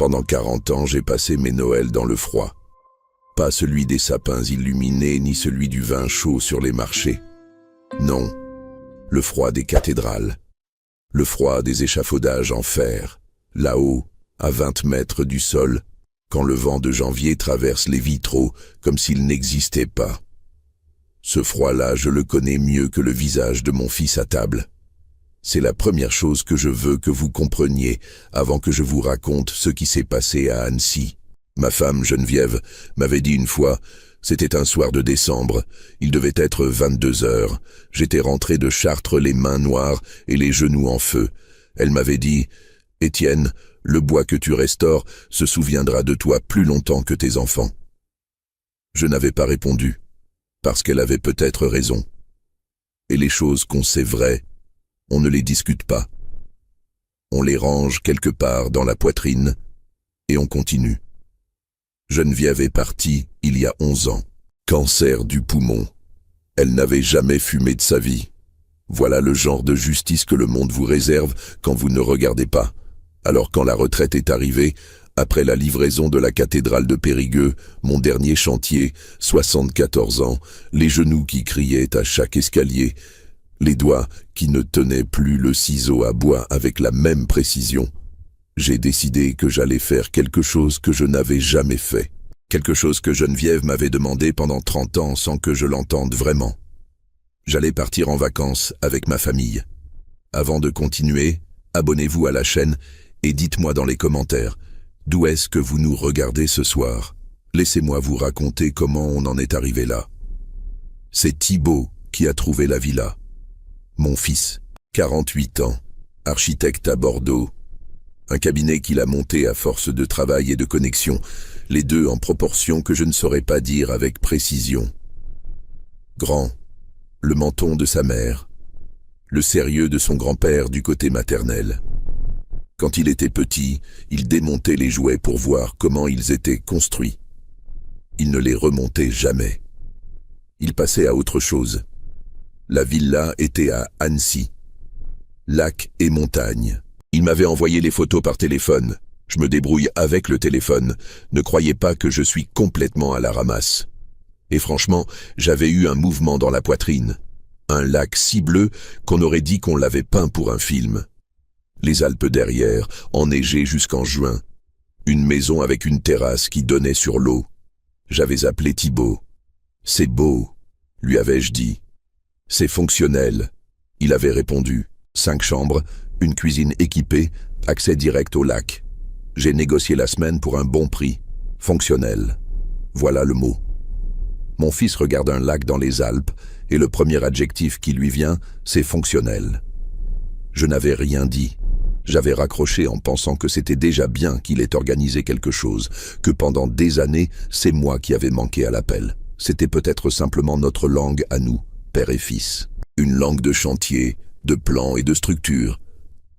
Pendant 40 ans, j'ai passé mes Noëls dans le froid. Pas celui des sapins illuminés, ni celui du vin chaud sur les marchés. Non, le froid des cathédrales. Le froid des échafaudages en fer, là-haut, à 20 mètres du sol, quand le vent de janvier traverse les vitraux comme s'ils n'existaient pas. Ce froid-là, je le connais mieux que le visage de mon fils à table. C'est la première chose que je veux que vous compreniez avant que je vous raconte ce qui s'est passé à Annecy. Ma femme, Geneviève, m'avait dit une fois, c'était un soir de décembre, il devait être 22 heures, j'étais rentré de Chartres les mains noires et les genoux en feu. Elle m'avait dit, « Étienne, le bois que tu restaures se souviendra de toi plus longtemps que tes enfants. » Je n'avais pas répondu, parce qu'elle avait peut-être raison. Et les choses qu'on sait vraies, on ne les discute pas. On les range quelque part dans la poitrine et on continue. Geneviève est partie il y a 11 ans. Cancer du poumon. Elle n'avait jamais fumé de sa vie. Voilà le genre de justice que le monde vous réserve quand vous ne regardez pas. Alors quand la retraite est arrivée, après la livraison de la cathédrale de Périgueux, mon dernier chantier, 74 ans, les genoux qui criaient à chaque escalier, les doigts qui ne tenaient plus le ciseau à bois avec la même précision, j'ai décidé que j'allais faire quelque chose que je n'avais jamais fait. Quelque chose que Geneviève m'avait demandé pendant 30 ans sans que je l'entende vraiment. J'allais partir en vacances avec ma famille. Avant de continuer, abonnez-vous à la chaîne et dites-moi dans les commentaires, d'où est-ce que vous nous regardez ce soir? Laissez-moi vous raconter comment on en est arrivé là. C'est Thibaut qui a trouvé la villa. Mon fils, 48 ans, architecte à Bordeaux. Un cabinet qu'il a monté à force de travail et de connexion, les deux en proportion que je ne saurais pas dire avec précision. Grand, le menton de sa mère, le sérieux de son grand-père du côté maternel. Quand il était petit, il démontait les jouets pour voir comment ils étaient construits. Il ne les remontait jamais. Il passait à autre chose. La villa était à Annecy. Lac et montagne. Il m'avait envoyé les photos par téléphone. Je me débrouille avec le téléphone. Ne croyez pas que je suis complètement à la ramasse. Et franchement, j'avais eu un mouvement dans la poitrine. Un lac si bleu qu'on aurait dit qu'on l'avait peint pour un film. Les Alpes derrière, enneigées jusqu'en juin. Une maison avec une terrasse qui donnait sur l'eau. J'avais appelé Thibaut. « C'est beau », lui avais-je dit. « C'est fonctionnel », il avait répondu. 5 chambres, une cuisine équipée, accès direct au lac. J'ai négocié la semaine pour un bon prix. Fonctionnel. Voilà le mot. Mon fils regarde un lac dans les Alpes et le premier adjectif qui lui vient, c'est fonctionnel. Je n'avais rien dit. J'avais raccroché en pensant que c'était déjà bien qu'il ait organisé quelque chose, que pendant des années, c'est moi qui avais manqué à l'appel. C'était peut-être simplement notre langue à nous, père et fils. Une langue de chantier, de plan et de structure.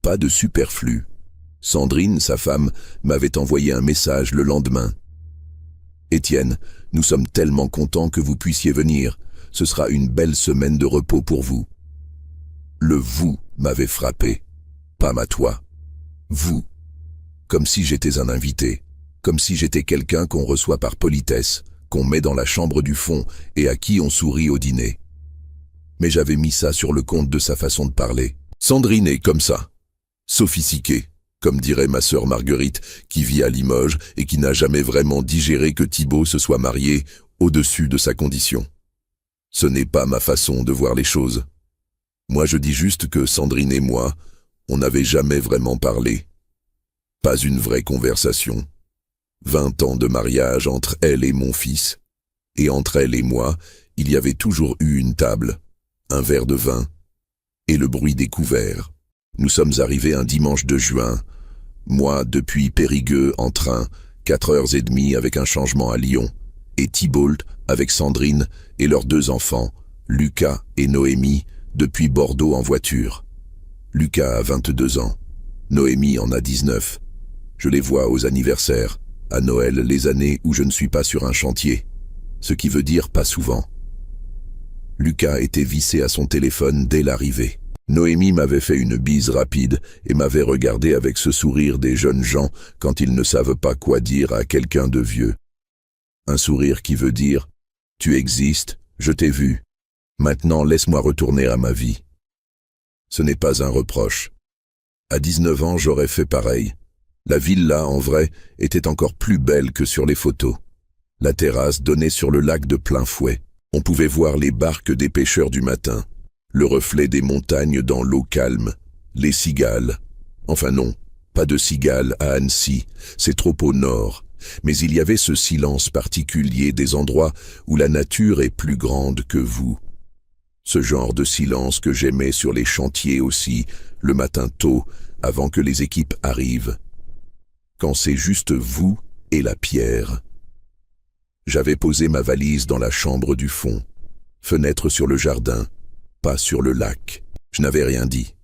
Pas de superflu. Sandrine, sa femme, m'avait envoyé un message le lendemain. « Étienne, nous sommes tellement contents que vous puissiez venir. Ce sera une belle semaine de repos pour vous. » Le « vous » m'avait frappé. Pas ma toi. Vous. Comme si j'étais un invité. Comme si j'étais quelqu'un qu'on reçoit par politesse, qu'on met dans la chambre du fond et à qui on sourit au dîner. Mais j'avais mis ça sur le compte de sa façon de parler. Sandrine est comme ça. Sophistiquée, comme dirait ma sœur Marguerite, qui vit à Limoges et qui n'a jamais vraiment digéré que Thibaut se soit marié au-dessus de sa condition. Ce n'est pas ma façon de voir les choses. Moi je dis juste que Sandrine et moi, on n'avait jamais vraiment parlé. Pas une vraie conversation. 20 ans de mariage entre elle et mon fils. Et entre elle et moi, il y avait toujours eu une table, un verre de vin et le bruit des couverts. Nous sommes arrivés un dimanche de juin, moi depuis Périgueux en train, 4h30 avec un changement à Lyon, et Thibault avec Sandrine et leurs 2 enfants, Lucas et Noémie, depuis Bordeaux en voiture. Lucas a 22 ans, Noémie en a 19. Je les vois aux anniversaires, à Noël, les années où je ne suis pas sur un chantier, ce qui veut dire pas souvent. Lucas était vissé à son téléphone dès l'arrivée. Noémie m'avait fait une bise rapide et m'avait regardé avec ce sourire des jeunes gens quand ils ne savent pas quoi dire à quelqu'un de vieux. Un sourire qui veut dire « Tu existes, je t'ai vu. Maintenant laisse-moi retourner à ma vie. » Ce n'est pas un reproche. À 19 ans, j'aurais fait pareil. La villa, en vrai, était encore plus belle que sur les photos. La terrasse donnait sur le lac de plein fouet. On pouvait voir les barques des pêcheurs du matin, le reflet des montagnes dans l'eau calme, les cigales. Enfin non, pas de cigales à Annecy, c'est trop au nord. Mais il y avait ce silence particulier des endroits où la nature est plus grande que vous. Ce genre de silence que j'aimais sur les chantiers aussi, le matin tôt, avant que les équipes arrivent. Quand c'est juste vous et la pierre. J'avais posé ma valise dans la chambre du fond, fenêtre sur le jardin, pas sur le lac. Je n'avais rien dit.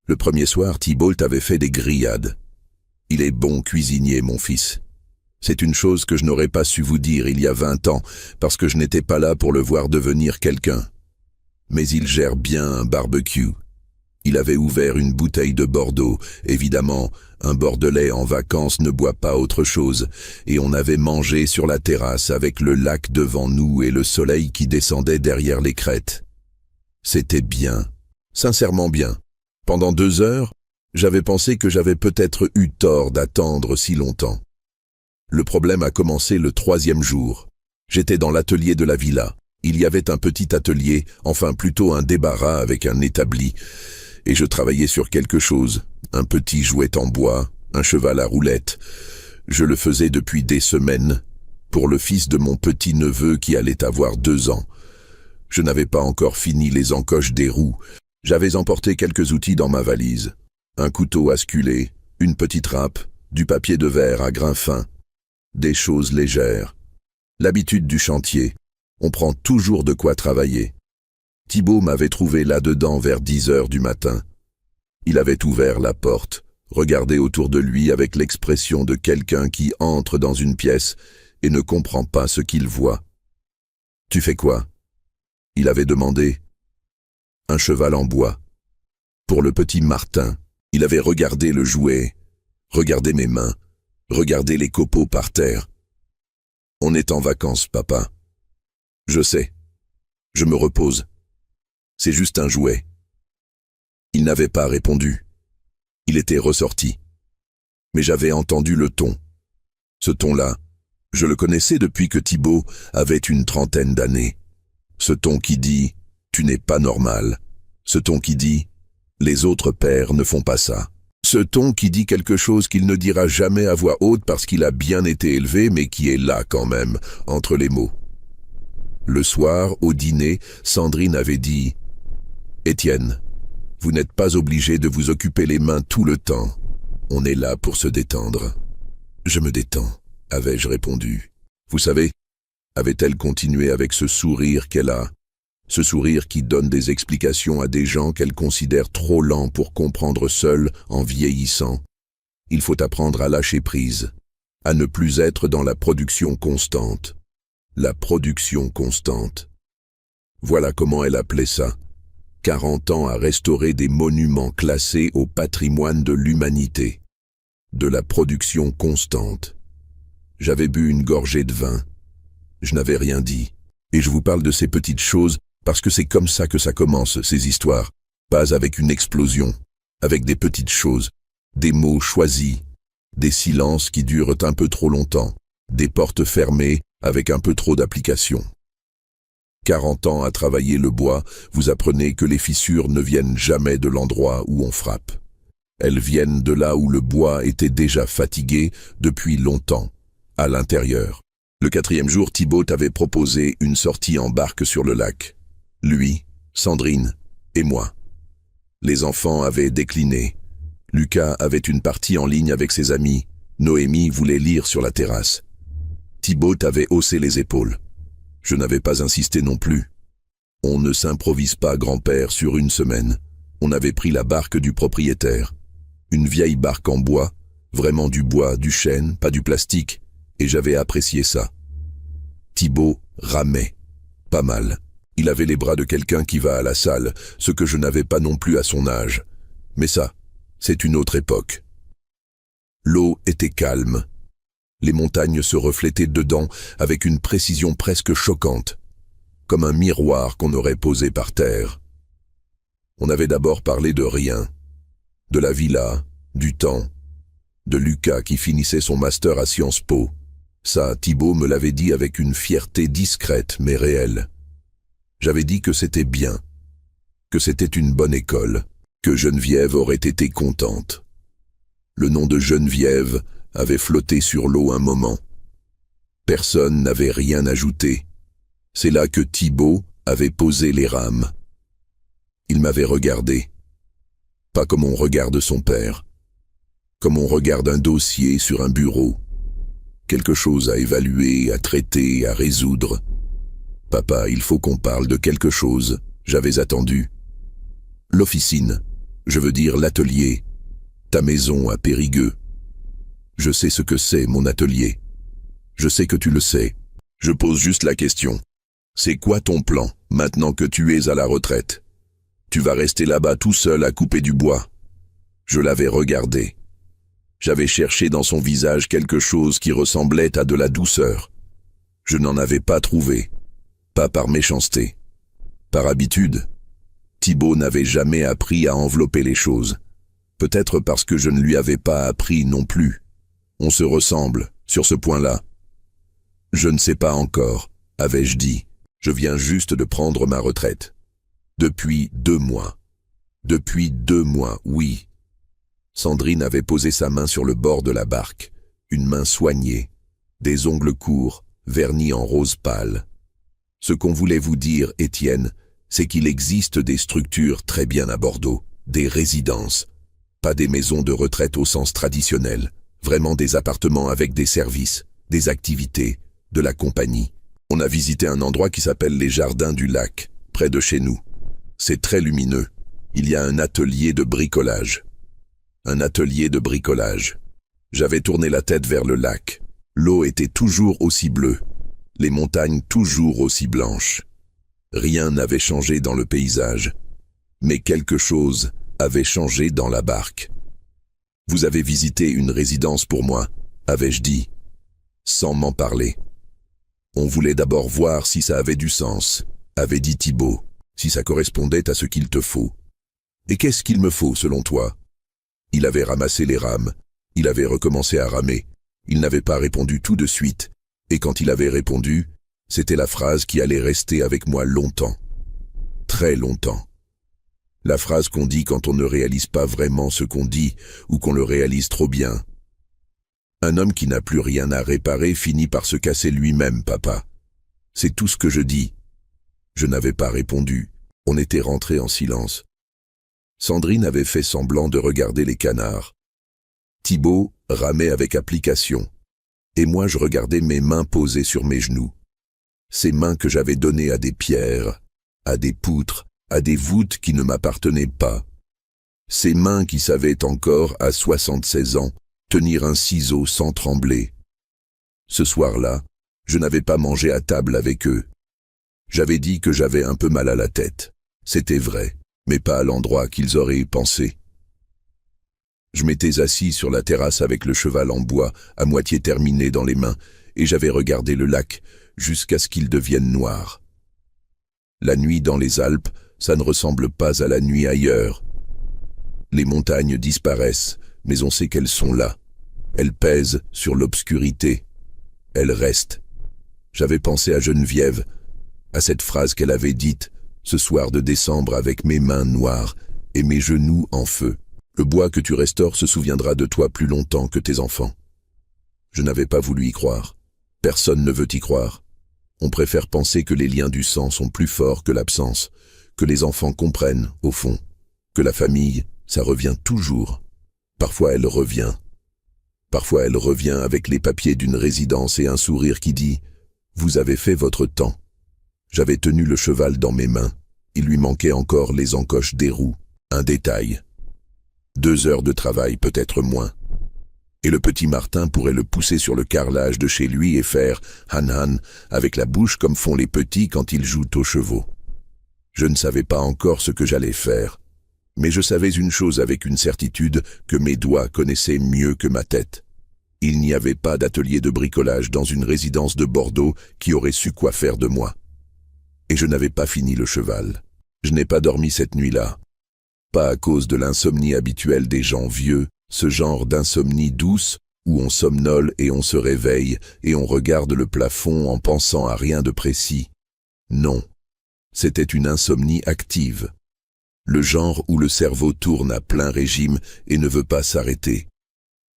Le premier soir, Thibault avait fait des grillades. Il est bon cuisinier, mon fils. C'est une chose que je n'aurais pas su vous dire il y a 20 ans, parce que je n'étais pas là pour le voir devenir quelqu'un. Mais il gère bien un barbecue. Il avait ouvert une bouteille de Bordeaux. Évidemment, un Bordelais en vacances ne boit pas autre chose, et on avait mangé sur la terrasse avec le lac devant nous et le soleil qui descendait derrière les crêtes. C'était bien, sincèrement bien. Pendant 2 heures, j'avais pensé que j'avais peut-être eu tort d'attendre si longtemps. Le problème a commencé le 3e jour. J'étais dans l'atelier de la villa. Il y avait un petit atelier, enfin plutôt un débarras avec un établi, et je travaillais sur quelque chose, un petit jouet en bois, un cheval à roulettes. Je le faisais depuis des semaines, pour le fils de mon petit-neveu qui allait avoir 2 ans. Je n'avais pas encore fini les encoches des roues. J'avais emporté quelques outils dans ma valise. Un couteau à sculer, une petite râpe, du papier de verre à grains fins. Des choses légères. L'habitude du chantier. On prend toujours de quoi travailler. Thibault m'avait trouvé là-dedans vers 10 heures du matin. Il avait ouvert la porte, regardé autour de lui avec l'expression de quelqu'un qui entre dans une pièce et ne comprend pas ce qu'il voit. « Tu fais quoi ?» il avait demandé. « Un cheval en bois. » Pour le petit Martin, il avait regardé le jouet, regardé mes mains, regardé les copeaux par terre. « On est en vacances, papa. »« Je sais. Je me repose. C'est juste un jouet. » Il n'avait pas répondu. Il était ressorti. Mais j'avais entendu le ton. Ce ton-là, je le connaissais depuis que Thibault avait une 30aine d'années. Ce ton qui dit « Tu n'es pas normal ». Ce ton qui dit « Les autres pères ne font pas ça ». Ce ton qui dit quelque chose qu'il ne dira jamais à voix haute parce qu'il a bien été élevé mais qui est là quand même, entre les mots. Le soir, au dîner, Sandrine avait dit « Étienne, vous n'êtes pas obligé de vous occuper les mains tout le temps. On est là pour se détendre. » « Je me détends, avais-je répondu. Vous savez, avait-elle continué avec ce sourire qu'elle a, ce sourire qui donne des explications à des gens qu'elle considère trop lents pour comprendre seuls en vieillissant. Il faut apprendre à lâcher prise, à ne plus être dans la production constante. La production constante. Voilà comment elle appelait ça. 40 ans à restaurer des monuments classés au patrimoine de l'humanité. De la production constante. J'avais bu une gorgée de vin. Je n'avais rien dit. Et je vous parle de ces petites choses parce que c'est comme ça que ça commence, ces histoires. Pas avec une explosion, avec des petites choses, des mots choisis, des silences qui durent un peu trop longtemps, des portes fermées avec un peu trop d'application. 40 ans à travailler le bois, vous apprenez que les fissures ne viennent jamais de l'endroit où on frappe. Elles viennent de là où le bois était déjà fatigué depuis longtemps, à l'intérieur. Le 4e jour, Thibault avait proposé une sortie en barque sur le lac. Lui, Sandrine et moi. Les enfants avaient décliné. Lucas avait une partie en ligne avec ses amis. Noémie voulait lire sur la terrasse. Thibault avait haussé les épaules. Je n'avais pas insisté non plus. On ne s'improvise pas grand-père sur une semaine. On avait pris la barque du propriétaire. Une vieille barque en bois, vraiment du bois, du chêne, pas du plastique, et j'avais apprécié ça. Thibault ramait. Pas mal. Il avait les bras de quelqu'un qui va à la salle, ce que je n'avais pas non plus à son âge. Mais ça, c'est une autre époque. L'eau était calme. Les montagnes se reflétaient dedans avec une précision presque choquante, comme un miroir qu'on aurait posé par terre. On avait d'abord parlé de rien, de la villa, du temps, de Lucas qui finissait son master à Sciences Po. Ça, Thibaut me l'avait dit avec une fierté discrète mais réelle. J'avais dit que c'était bien, que c'était une bonne école, que Geneviève aurait été contente. Le nom de Geneviève avait flotté sur l'eau un moment. Personne n'avait rien ajouté. C'est là que Thibaut avait posé les rames. Il m'avait regardé. Pas comme on regarde son père. Comme on regarde un dossier sur un bureau. Quelque chose à évaluer, à traiter, à résoudre. Papa, il faut qu'on parle de quelque chose. J'avais attendu. L'officine, je veux dire l'atelier. Ta maison à Périgueux. Je sais ce que c'est, mon atelier. Je sais que tu le sais. Je pose juste la question. C'est quoi ton plan, maintenant que tu es à la retraite? Tu vas rester là-bas tout seul à couper du bois. Je l'avais regardé. J'avais cherché dans son visage quelque chose qui ressemblait à de la douceur. Je n'en avais pas trouvé. Pas par méchanceté. Par habitude. Thibaut n'avait jamais appris à envelopper les choses. Peut-être parce que je ne lui avais pas appris non plus. On se ressemble, sur ce point-là. Je ne sais pas encore, avais-je dit. Je viens juste de prendre ma retraite. Depuis 2 mois. Depuis 2 mois, oui. Sandrine avait posé sa main sur le bord de la barque, une main soignée, des ongles courts, vernis en rose pâle. Ce qu'on voulait vous dire, Étienne, c'est qu'il existe des structures très bien à Bordeaux, des résidences, pas des maisons de retraite au sens traditionnel, vraiment des appartements avec des services, des activités, de la compagnie. On a visité un endroit qui s'appelle les Jardins du Lac, près de chez nous. C'est très lumineux. Il y a un atelier de bricolage. Un atelier de bricolage. J'avais tourné la tête vers le lac. L'eau était toujours aussi bleue. Les montagnes toujours aussi blanches. Rien n'avait changé dans le paysage. Mais quelque chose avait changé dans la barque. Vous avez visité une résidence pour moi, avais-je dit, sans m'en parler. On voulait d'abord voir si ça avait du sens, avait dit Thibaut, si ça correspondait à ce qu'il te faut. Et qu'est-ce qu'il me faut selon toi? Il avait ramassé les rames, il avait recommencé à ramer, il n'avait pas répondu tout de suite, et quand il avait répondu, c'était la phrase qui allait rester avec moi longtemps. Très longtemps. La phrase qu'on dit quand on ne réalise pas vraiment ce qu'on dit, ou qu'on le réalise trop bien. Un homme qui n'a plus rien à réparer finit par se casser lui-même, papa. C'est tout ce que je dis. Je n'avais pas répondu. On était rentré en silence. Sandrine avait fait semblant de regarder les canards. Thibaut ramait avec application. Et moi je regardais mes mains posées sur mes genoux. Ces mains que j'avais données à des pierres, à des poutres, à des voûtes qui ne m'appartenaient pas. Ces mains qui savaient encore, à 76 ans, tenir un ciseau sans trembler. Ce soir-là, je n'avais pas mangé à table avec eux. J'avais dit que j'avais un peu mal à la tête. C'était vrai, mais pas à l'endroit qu'ils auraient pensé. Je m'étais assis sur la terrasse avec le cheval en bois, à moitié terminé dans les mains, et j'avais regardé le lac jusqu'à ce qu'il devienne noir. La nuit dans les Alpes, ça ne ressemble pas à la nuit ailleurs. Les montagnes disparaissent, mais on sait qu'elles sont là. Elles pèsent sur l'obscurité. Elles restent. J'avais pensé à Geneviève, à cette phrase qu'elle avait dite ce soir de décembre avec mes mains noires et mes genoux en feu. Le bois que tu restaures se souviendra de toi plus longtemps que tes enfants. Je n'avais pas voulu y croire. Personne ne veut y croire. On préfère penser que les liens du sang sont plus forts que l'absence, que les enfants comprennent, au fond, que la famille, ça revient toujours. Parfois elle revient. Parfois elle revient avec les papiers d'une résidence et un sourire qui dit « Vous avez fait votre temps ». J'avais tenu le cheval dans mes mains. Il lui manquait encore les encoches des roues. Un détail. 2 heures de travail, peut-être moins. Et le petit Martin pourrait le pousser sur le carrelage de chez lui et faire « han han » avec la bouche comme font les petits quand ils jouent aux chevaux. Je ne savais pas encore ce que j'allais faire, mais je savais une chose avec une certitude que mes doigts connaissaient mieux que ma tête. Il n'y avait pas d'atelier de bricolage dans une résidence de Bordeaux qui aurait su quoi faire de moi. Et je n'avais pas fini le cheval. Je n'ai pas dormi cette nuit-là. Pas à cause de l'insomnie habituelle des gens vieux, ce genre d'insomnie douce où on somnole et on se réveille et on regarde le plafond en pensant à rien de précis. Non, c'était une insomnie active. Le genre où le cerveau tourne à plein régime et ne veut pas s'arrêter.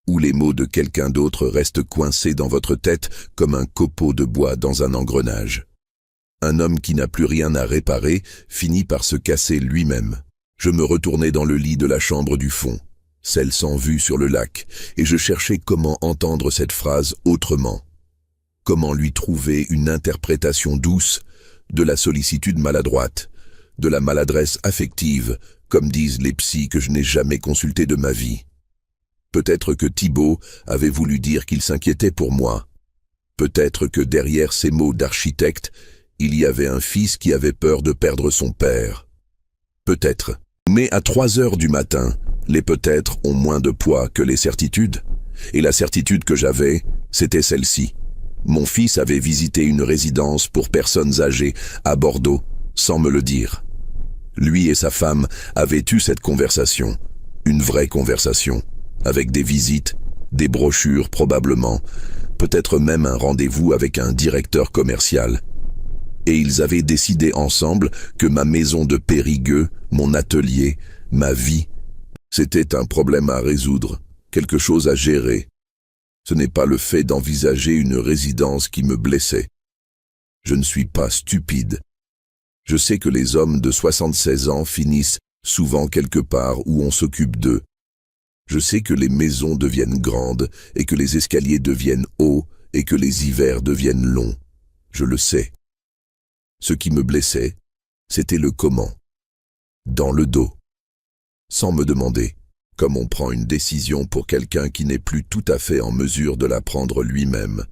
Où les mots de quelqu'un d'autre restent coincés dans votre tête comme un copeau de bois dans un engrenage. Un homme qui n'a plus rien à réparer finit par se casser lui-même. Je me retournai dans le lit de la chambre du fond, celle sans vue sur le lac, et je cherchais comment entendre cette phrase autrement. Comment lui trouver une interprétation douce de la sollicitude maladroite, de la maladresse affective, comme disent les psys que je n'ai jamais consultés de ma vie. Peut-être que Thibaut avait voulu dire qu'il s'inquiétait pour moi. Peut-être que derrière ces mots d'architecte, il y avait un fils qui avait peur de perdre son père. Peut-être. Mais à 3 heures du matin, les peut-être ont moins de poids que les certitudes. Et la certitude que j'avais, c'était celle-ci. Mon fils avait visité une résidence pour personnes âgées à Bordeaux, sans me le dire. Lui et sa femme avaient eu cette conversation, une vraie conversation. Avec des visites, des brochures probablement, peut-être même un rendez-vous avec un directeur commercial. Et ils avaient décidé ensemble que ma maison de Périgueux, mon atelier, ma vie, c'était un problème à résoudre, quelque chose à gérer. Ce n'est pas le fait d'envisager une résidence qui me blessait. Je ne suis pas stupide. Je sais que les hommes de 76 ans finissent souvent quelque part où on s'occupe d'eux. Je sais que les maisons deviennent grandes et que les escaliers deviennent hauts et que les hivers deviennent longs. Je le sais. Ce qui me blessait, c'était le comment. Dans le dos. Sans me demander, comme on prend une décision pour quelqu'un qui n'est plus tout à fait en mesure de la prendre lui-même,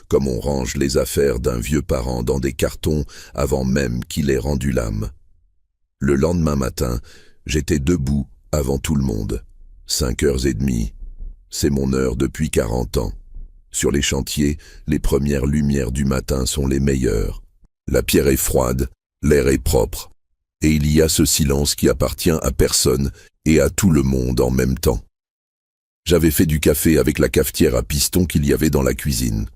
comme on range les affaires d'un vieux parent dans des cartons avant même qu'il ait rendu l'âme. Le lendemain matin, j'étais debout avant tout le monde. 5h30, c'est mon heure depuis 40 ans. Sur les chantiers, les premières lumières du matin sont les meilleures. La pierre est froide, l'air est propre, et il y a ce silence qui appartient à personne et à tout le monde en même temps. J'avais fait du café avec la cafetière à piston qu'il y avait dans la cuisine.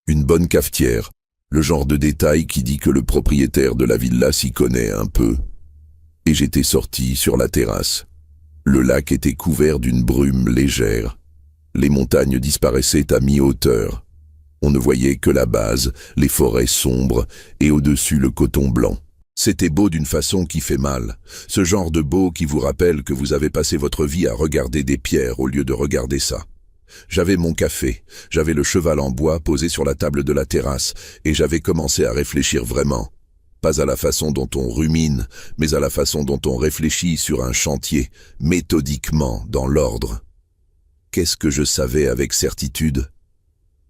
Une bonne cafetière, le genre de détail qui dit que le propriétaire de la villa s'y connaît un peu. Et j'étais sorti sur la terrasse. Le lac était couvert d'une brume légère. Les montagnes disparaissaient à mi-hauteur. On ne voyait que la base, les forêts sombres et au-dessus le coton blanc. C'était beau d'une façon qui fait mal. Ce genre de beau qui vous rappelle que vous avez passé votre vie à regarder des pierres au lieu de regarder ça. J'avais mon café, j'avais le cheval en bois posé sur la table de la terrasse et j'avais commencé à réfléchir vraiment. Pas à la façon dont on rumine, mais à la façon dont on réfléchit sur un chantier, méthodiquement, dans l'ordre. Qu'est-ce que je savais avec certitude ?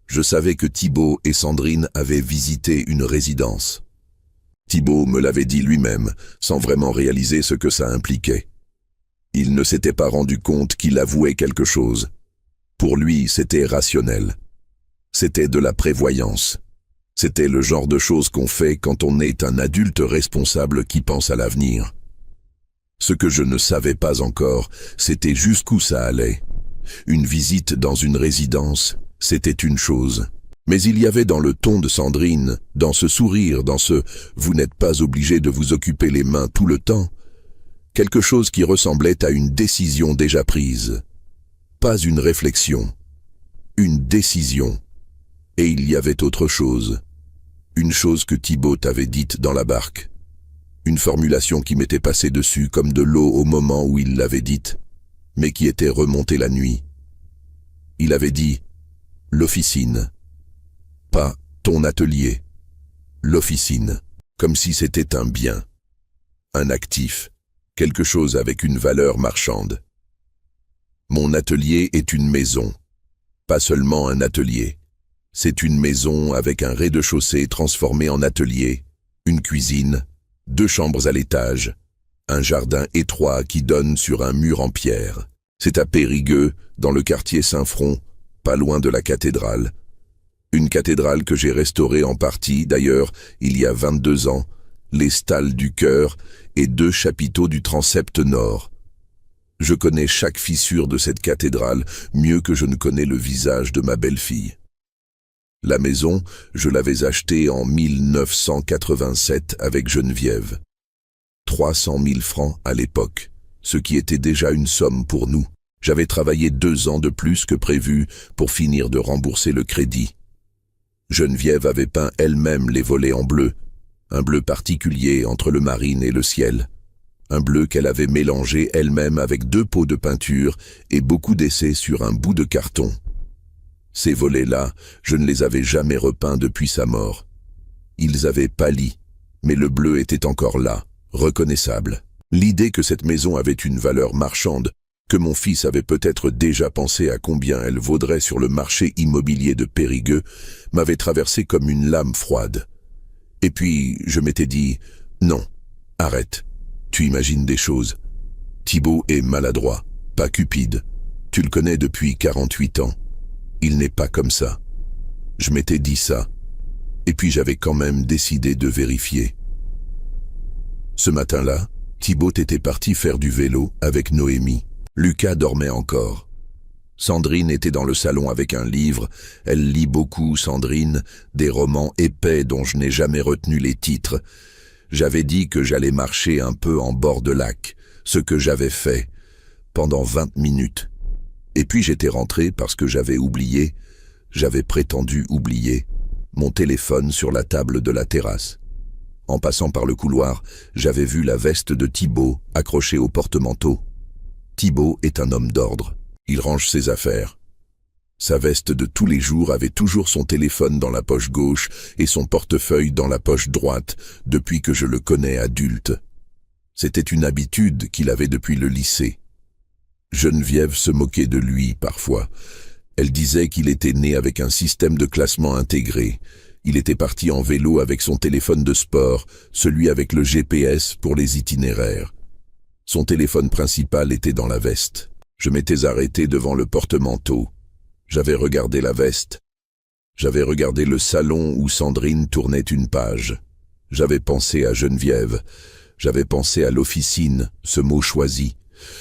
Je savais que Thibaut et Sandrine avaient visité une résidence. Thibaut me l'avait dit lui-même, sans vraiment réaliser ce que ça impliquait. Il ne s'était pas rendu compte qu'il avouait quelque chose. Pour lui, c'était rationnel. C'était de la prévoyance. C'était le genre de choses qu'on fait quand on est un adulte responsable qui pense à l'avenir. Ce que je ne savais pas encore, c'était jusqu'où ça allait. Une visite dans une résidence, c'était une chose. Mais il y avait dans le ton de Sandrine, dans ce sourire, dans ce « vous n'êtes pas obligé de vous occuper les mains tout le temps », quelque chose qui ressemblait à une décision déjà prise. Pas une réflexion, une décision. Et il y avait autre chose. Une chose que Thibaut avait dite dans la barque. Une formulation qui m'était passée dessus comme de l'eau au moment où il l'avait dite, mais qui était remontée la nuit. Il avait dit « l'officine ». Pas « ton atelier ». L'officine, comme si c'était un bien, un actif, quelque chose avec une valeur marchande. Mon atelier est une maison, pas seulement un atelier. C'est une maison avec un rez-de-chaussée transformé en atelier, une cuisine, 2 chambres à l'étage, un jardin étroit qui donne sur un mur en pierre. C'est à Périgueux, dans le quartier Saint-Front, pas loin de la cathédrale. Une cathédrale que j'ai restaurée en partie, d'ailleurs, il y a 22 ans, les stalles du chœur et 2 chapiteaux du transept nord. Je connais chaque fissure de cette cathédrale mieux que je ne connais le visage de ma belle-fille. La maison, je l'avais achetée en 1987 avec Geneviève. 300 000 francs à l'époque, ce qui était déjà une somme pour nous. J'avais travaillé 2 ans de plus que prévu pour finir de rembourser le crédit. Geneviève avait peint elle-même les volets en bleu, un bleu particulier entre le marine et le ciel. Un bleu qu'elle avait mélangé elle-même avec 2 pots de peinture et beaucoup d'essais sur un bout de carton. Ces volets-là, je ne les avais jamais repeints depuis sa mort. Ils avaient pâli, mais le bleu était encore là, reconnaissable. L'idée que cette maison avait une valeur marchande, que mon fils avait peut-être déjà pensé à combien elle vaudrait sur le marché immobilier de Périgueux, m'avait traversé comme une lame froide. Et puis, je m'étais dit, non, arrête, tu imagines des choses. Thibaut est maladroit, pas cupide. Tu le connais depuis 48 ans. Il n'est pas comme ça. Je m'étais dit ça. Et puis j'avais quand même décidé de vérifier. Ce matin-là, Thibaut était parti faire du vélo avec Noémie. Lucas dormait encore. Sandrine était dans le salon avec un livre. Elle lit beaucoup, Sandrine, des romans épais dont je n'ai jamais retenu les titres. J'avais dit que j'allais marcher un peu en bord de lac, ce que j'avais fait, pendant 20 minutes. Et puis j'étais rentré parce que j'avais prétendu oublier, mon téléphone sur la table de la terrasse. En passant par le couloir, j'avais vu la veste de Thibaut accrochée au porte-manteau. Thibaut est un homme d'ordre. Il range ses affaires. Sa veste de tous les jours avait toujours son téléphone dans la poche gauche et son portefeuille dans la poche droite depuis que je le connais adulte. C'était une habitude qu'il avait depuis le lycée. Geneviève se moquait de lui parfois. Elle disait qu'il était né avec un système de classement intégré. Il était parti en vélo avec son téléphone de sport, celui avec le GPS pour les itinéraires. Son téléphone principal était dans la veste. Je m'étais arrêté devant le porte-manteau. J'avais regardé la veste. J'avais regardé le salon où Sandrine tournait une page. J'avais pensé à Geneviève. J'avais pensé à l'officine, ce mot choisi.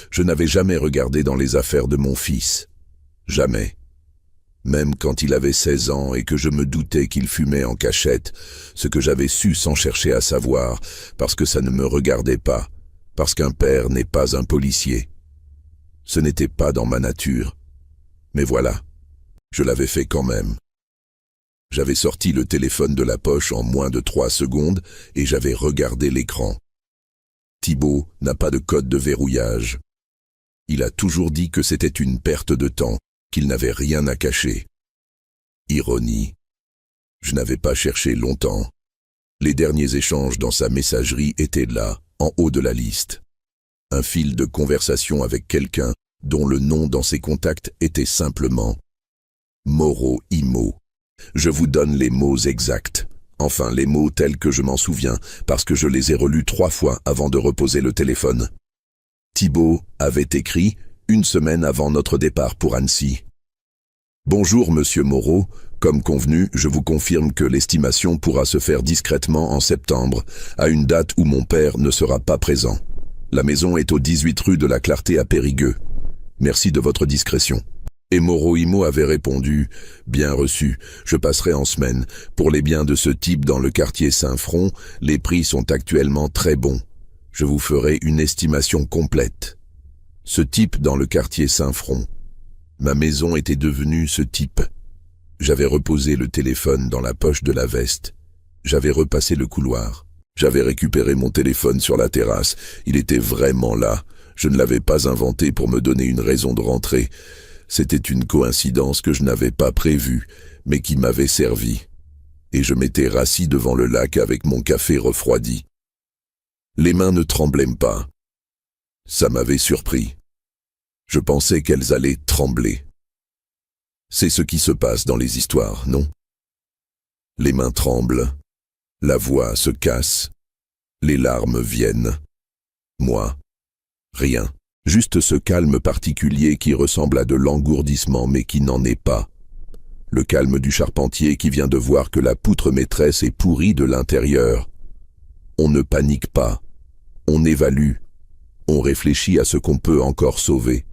Je n'avais jamais regardé dans les affaires de mon fils. Jamais. Même quand il avait 16 ans et que je me doutais qu'il fumait en cachette, ce que j'avais su sans chercher à savoir, parce que ça ne me regardait pas, parce qu'un père n'est pas un policier. Ce n'était pas dans ma nature. Mais voilà, je l'avais fait quand même. J'avais sorti le téléphone de la poche en moins de 3 secondes et j'avais regardé l'écran. Thibaut n'a pas de code de verrouillage. Il a toujours dit que c'était une perte de temps, qu'il n'avait rien à cacher. Ironie. Je n'avais pas cherché longtemps. Les derniers échanges dans sa messagerie étaient là, en haut de la liste. Un fil de conversation avec quelqu'un dont le nom dans ses contacts était simplement Moreau Imo. Je vous donne les mots exacts. Enfin, les mots tels que je m'en souviens, parce que je les ai relus 3 fois avant de reposer le téléphone. Thibaut avait écrit 1 semaine avant notre départ pour Annecy. Bonjour Monsieur Moreau, comme convenu, je vous confirme que l'estimation pourra se faire discrètement en septembre, à une date où mon père ne sera pas présent. La maison est au 18 rue de la Clarté à Périgueux. Merci de votre discrétion. Et Moreau Imo avait répondu « Bien reçu, je passerai en semaine. Pour les biens de ce type dans le quartier Saint-Front, les prix sont actuellement très bons. Je vous ferai une estimation complète. » Ce type dans le quartier Saint-Front. Ma maison était devenue ce type. J'avais reposé le téléphone dans la poche de la veste. J'avais repassé le couloir. J'avais récupéré mon téléphone sur la terrasse. Il était vraiment là. Je ne l'avais pas inventé pour me donner une raison de rentrer. C'était une coïncidence que je n'avais pas prévue, mais qui m'avait servi. Et je m'étais rassis devant le lac avec mon café refroidi. Les mains ne tremblaient pas. Ça m'avait surpris. Je pensais qu'elles allaient trembler. C'est ce qui se passe dans les histoires, non? Les mains tremblent, la voix se casse, Les larmes viennent. Moi, rien. Juste ce calme particulier qui ressemble à de l'engourdissement mais qui n'en est pas. Le calme du charpentier qui vient de voir que la poutre maîtresse est pourrie de l'intérieur. On ne panique pas. On évalue. On réfléchit à ce qu'on peut encore sauver.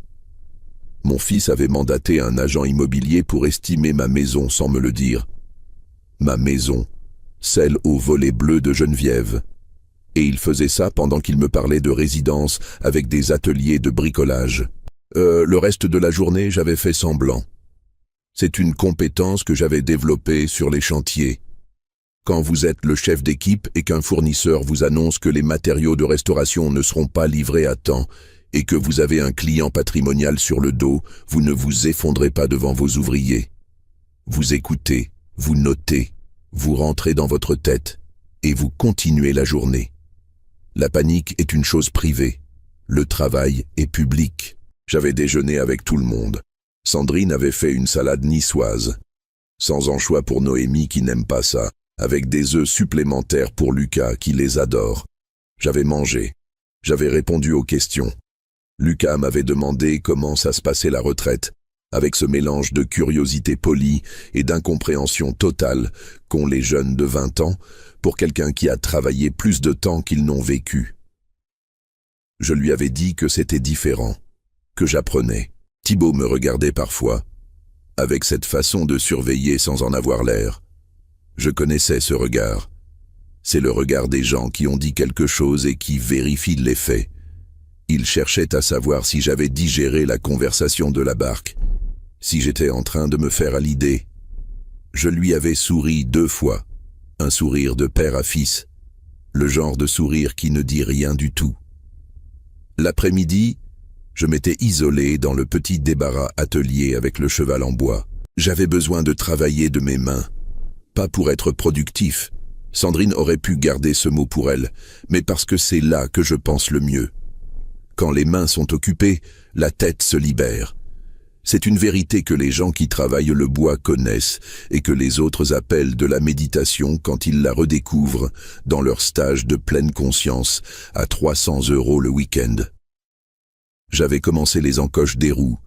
Mon fils avait mandaté un agent immobilier pour estimer ma maison sans me le dire. Ma maison, celle au volet bleu de Geneviève. Et il faisait ça pendant qu'il me parlait de résidence avec des ateliers de bricolage. Le reste de la journée, j'avais fait semblant. C'est une compétence que j'avais développée sur les chantiers. Quand vous êtes le chef d'équipe et qu'un fournisseur vous annonce que les matériaux de restauration ne seront pas livrés à temps et que vous avez un client patrimonial sur le dos, vous ne vous effondrez pas devant vos ouvriers. Vous écoutez, vous notez, vous rentrez dans votre tête et vous continuez la journée. La panique est une chose privée. Le travail est public. J'avais déjeuné avec tout le monde. Sandrine avait fait une salade niçoise, sans anchois pour Noémie qui n'aime pas ça, avec des œufs supplémentaires pour Lucas qui les adore. J'avais mangé. J'avais répondu aux questions. Lucas m'avait demandé comment ça se passait la retraite, avec ce mélange de curiosité polie et d'incompréhension totale qu'ont les jeunes de 20 ans pour quelqu'un qui a travaillé plus de temps qu'ils n'ont vécu. Je lui avais dit que c'était différent, que j'apprenais. Thibaut me regardait parfois, avec cette façon de surveiller sans en avoir l'air. Je connaissais ce regard. C'est le regard des gens qui ont dit quelque chose et qui vérifient les faits. Il cherchait à savoir si j'avais digéré la conversation de la barque, si j'étais en train de me faire à l'idée. Je lui avais souri 2 fois, un sourire de père à fils, le genre de sourire qui ne dit rien du tout. L'après-midi, je m'étais isolé dans le petit débarras atelier avec le cheval en bois. J'avais besoin de travailler de mes mains, pas pour être productif. Sandrine aurait pu garder ce mot pour elle, mais parce que c'est là que je pense le mieux. Quand les mains sont occupées, la tête se libère. C'est une vérité que les gens qui travaillent le bois connaissent et que les autres appellent de la méditation quand ils la redécouvrent dans leur stage de pleine conscience à 300 € le week-end. J'avais commencé les encoches des roues,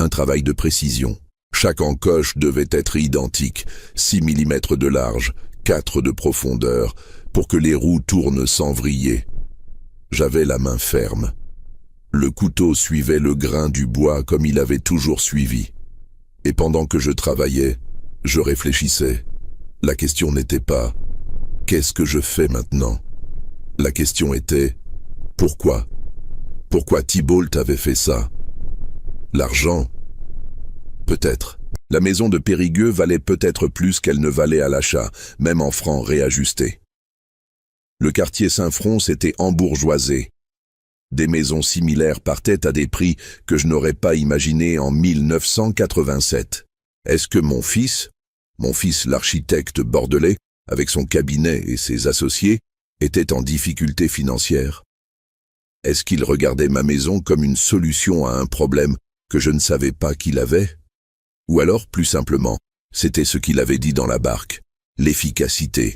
un travail de précision. Chaque encoche devait être identique, 6 mm de large, 4 de profondeur, pour que les roues tournent sans vriller. J'avais la main ferme. Le couteau suivait le grain du bois comme il avait toujours suivi. Et pendant que je travaillais, je réfléchissais. La question n'était pas « Qu'est-ce que je fais maintenant ?» La question était « Pourquoi ?» Pourquoi Thibault avait fait ça? L'argent? Peut-être. La maison de Périgueux valait peut-être plus qu'elle ne valait à l'achat, même en francs réajustés. Le quartier Saint-Front s'était embourgeoisé. Des maisons similaires partaient à des prix que je n'aurais pas imaginés en 1987. Est-ce que mon fils l'architecte bordelais, avec son cabinet et ses associés, était en difficulté financière? Est-ce qu'il regardait ma maison comme une solution à un problème que je ne savais pas qu'il avait? Ou alors, plus simplement, c'était ce qu'il avait dit dans la barque, l'efficacité.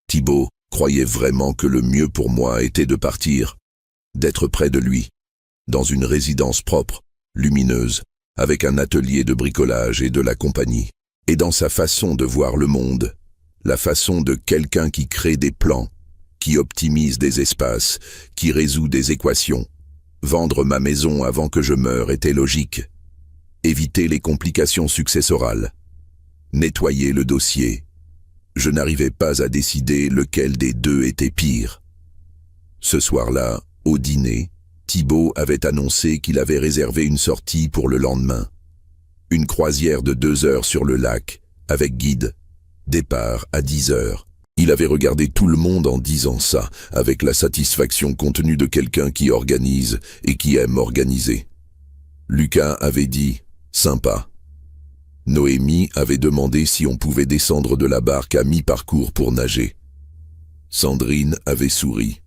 Thibault croyait vraiment que le mieux pour moi était de partir, d'être près de lui, dans une résidence propre, lumineuse, avec un atelier de bricolage et de la compagnie. Et dans sa façon de voir le monde, la façon de quelqu'un qui crée des plans, qui optimise des espaces, qui résout des équations. Vendre ma maison avant que je meure était logique. Éviter les complications successorales. Nettoyer le dossier. Je n'arrivais pas à décider lequel des deux était pire. Ce soir-là, au dîner, Thibault avait annoncé qu'il avait réservé une sortie pour le lendemain. Une croisière de 2 heures sur le lac, avec guide. Départ à 10 heures. Il avait regardé tout le monde en disant ça, avec la satisfaction contenue de quelqu'un qui organise et qui aime organiser. Lucas avait dit « sympa ». Noémie avait demandé si on pouvait descendre de la barque à mi-parcours pour nager. Sandrine avait souri.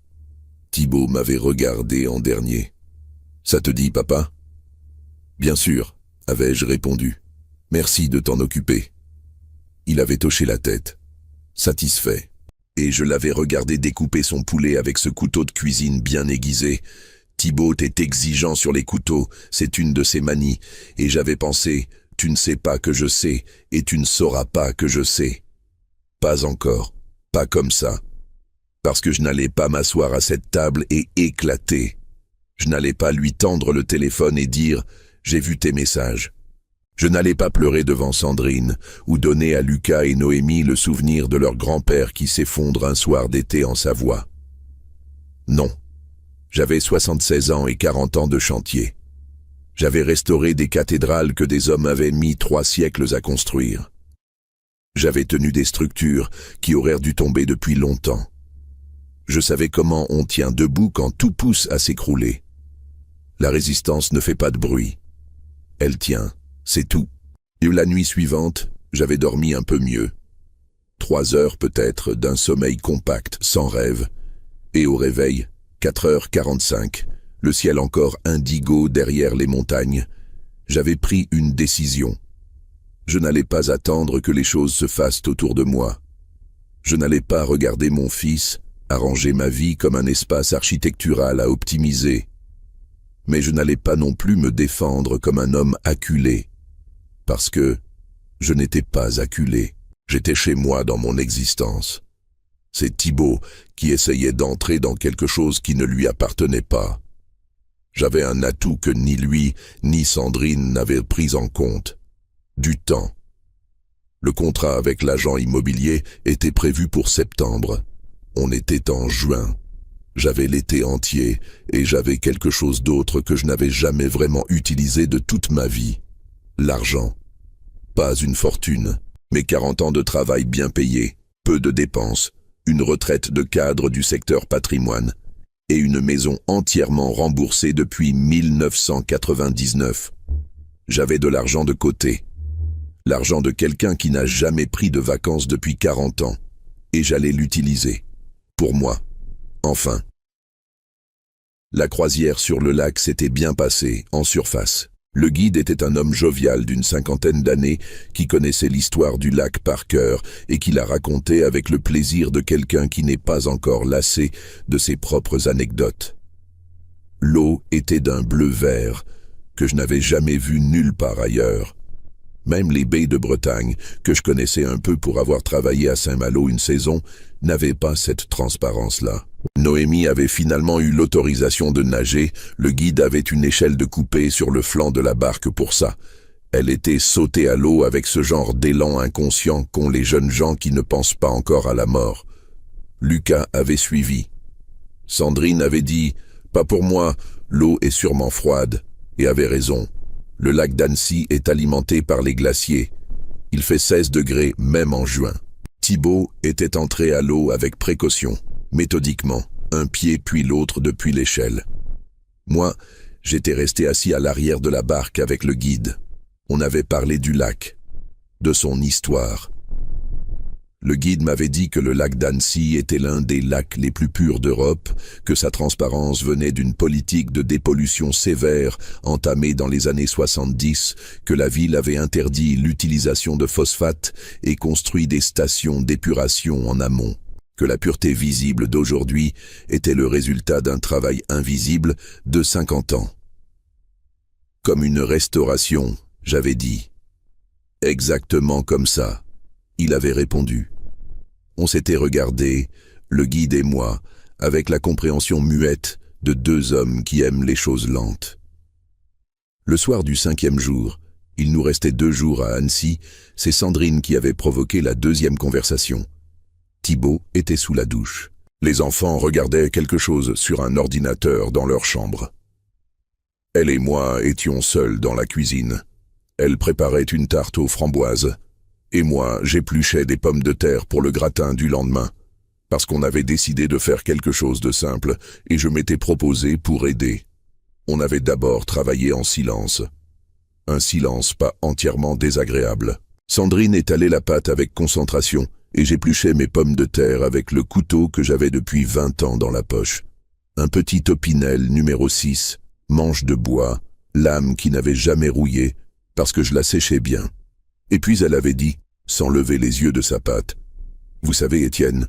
Thibault m'avait regardé en dernier. « Ça te dit, papa ?» « Bien sûr », avais-je répondu. « Merci de t'en occuper. » Il avait hoché la tête. Satisfait. Et je l'avais regardé découper son poulet avec ce couteau de cuisine bien aiguisé. Thibaut est exigeant sur les couteaux, c'est une de ses manies, et j'avais pensé, tu ne sais pas que je sais, et tu ne sauras pas que je sais. Pas encore, pas comme ça. Parce que je n'allais pas m'asseoir à cette table et éclater. Je n'allais pas lui tendre le téléphone et dire « J'ai vu tes messages ». Je n'allais pas pleurer devant Sandrine ou donner à Lucas et Noémie le souvenir de leur grand-père qui s'effondre un soir d'été en Savoie. Non. J'avais 76 ans et 40 ans de chantier. J'avais restauré des cathédrales que des hommes avaient mis 3 siècles à construire. J'avais tenu des structures qui auraient dû tomber depuis longtemps. Je savais comment on tient debout quand tout pousse à s'écrouler. La résistance ne fait pas de bruit. Elle tient, c'est tout. Et la nuit suivante, j'avais dormi un peu mieux. 3 heures peut-être d'un sommeil compact, sans rêve. Et au réveil, 4h45, le ciel encore indigo derrière les montagnes, j'avais pris une décision. Je n'allais pas attendre que les choses se fassent autour de moi. Je n'allais pas regarder mon fils arranger ma vie comme un espace architectural à optimiser. Mais je n'allais pas non plus me défendre comme un homme acculé, parce que je n'étais pas acculé. J'étais chez moi dans mon existence. C'est Thibaut qui essayait d'entrer dans quelque chose qui ne lui appartenait pas. J'avais un atout que ni lui, ni Sandrine n'avaient pris en compte. Du temps. Le contrat avec l'agent immobilier était prévu pour septembre. On était en juin. J'avais l'été entier et j'avais quelque chose d'autre que je n'avais jamais vraiment utilisé de toute ma vie. L'argent. Pas une fortune, mais 40 ans de travail bien payé, peu de dépenses, une retraite de cadre du secteur patrimoine et une maison entièrement remboursée depuis 1999. J'avais de l'argent de côté. L'argent de quelqu'un qui n'a jamais pris de vacances depuis 40 ans. Et j'allais l'utiliser. Pour moi. Enfin. La croisière sur le lac s'était bien passée, en surface. Le guide était un homme jovial d'une 50aine d'années qui connaissait l'histoire du lac par cœur et qui la racontait avec le plaisir de quelqu'un qui n'est pas encore lassé de ses propres anecdotes. L'eau était d'un bleu-vert que je n'avais jamais vu nulle part ailleurs. Même les baies de Bretagne, que je connaissais un peu pour avoir travaillé à Saint-Malo une saison, n'avaient pas cette transparence-là. Noémie avait finalement eu l'autorisation de nager, le guide avait une échelle de coupée sur le flanc de la barque pour ça. Elle était sautée à l'eau avec ce genre d'élan inconscient qu'ont les jeunes gens qui ne pensent pas encore à la mort. Lucas avait suivi. Sandrine avait dit « Pas pour moi, l'eau est sûrement froide » et avait raison. Le lac d'Annecy est alimenté par les glaciers. Il fait 16 degrés même en juin. Thibaut était entré à l'eau avec précaution, méthodiquement, un pied puis l'autre depuis l'échelle. Moi, j'étais resté assis à l'arrière de la barque avec le guide. On avait parlé du lac, de son histoire. Le guide m'avait dit que le lac d'Annecy était l'un des lacs les plus purs d'Europe, que sa transparence venait d'une politique de dépollution sévère entamée dans les années 70, que la ville avait interdit l'utilisation de phosphate et construit des stations d'épuration en amont, que la pureté visible d'aujourd'hui était le résultat d'un travail invisible de 50 ans. Comme une restauration, j'avais dit. Exactement comme ça, il avait répondu. On s'était regardé, le guide et moi, avec la compréhension muette de 2 hommes qui aiment les choses lentes. Le soir du 5e jour, il nous restait 2 jours à Annecy, c'est Sandrine qui avait provoqué la 2e conversation. Thibaut était sous la douche. Les enfants regardaient quelque chose sur un ordinateur dans leur chambre. Elle et moi étions seuls dans la cuisine. Elle préparait une tarte aux framboises. Et moi, j'épluchais des pommes de terre pour le gratin du lendemain, parce qu'on avait décidé de faire quelque chose de simple, et je m'étais proposé pour aider. On avait d'abord travaillé en silence. Un silence pas entièrement désagréable. Sandrine étalait la pâte avec concentration, et j'épluchais mes pommes de terre avec le couteau que j'avais depuis 20 ans dans la poche. Un petit Opinel numéro 6, manche de bois, lame qui n'avait jamais rouillé, parce que je la séchais bien. Et puis elle avait dit, sans lever les yeux de sa pâte, « Vous savez, Étienne,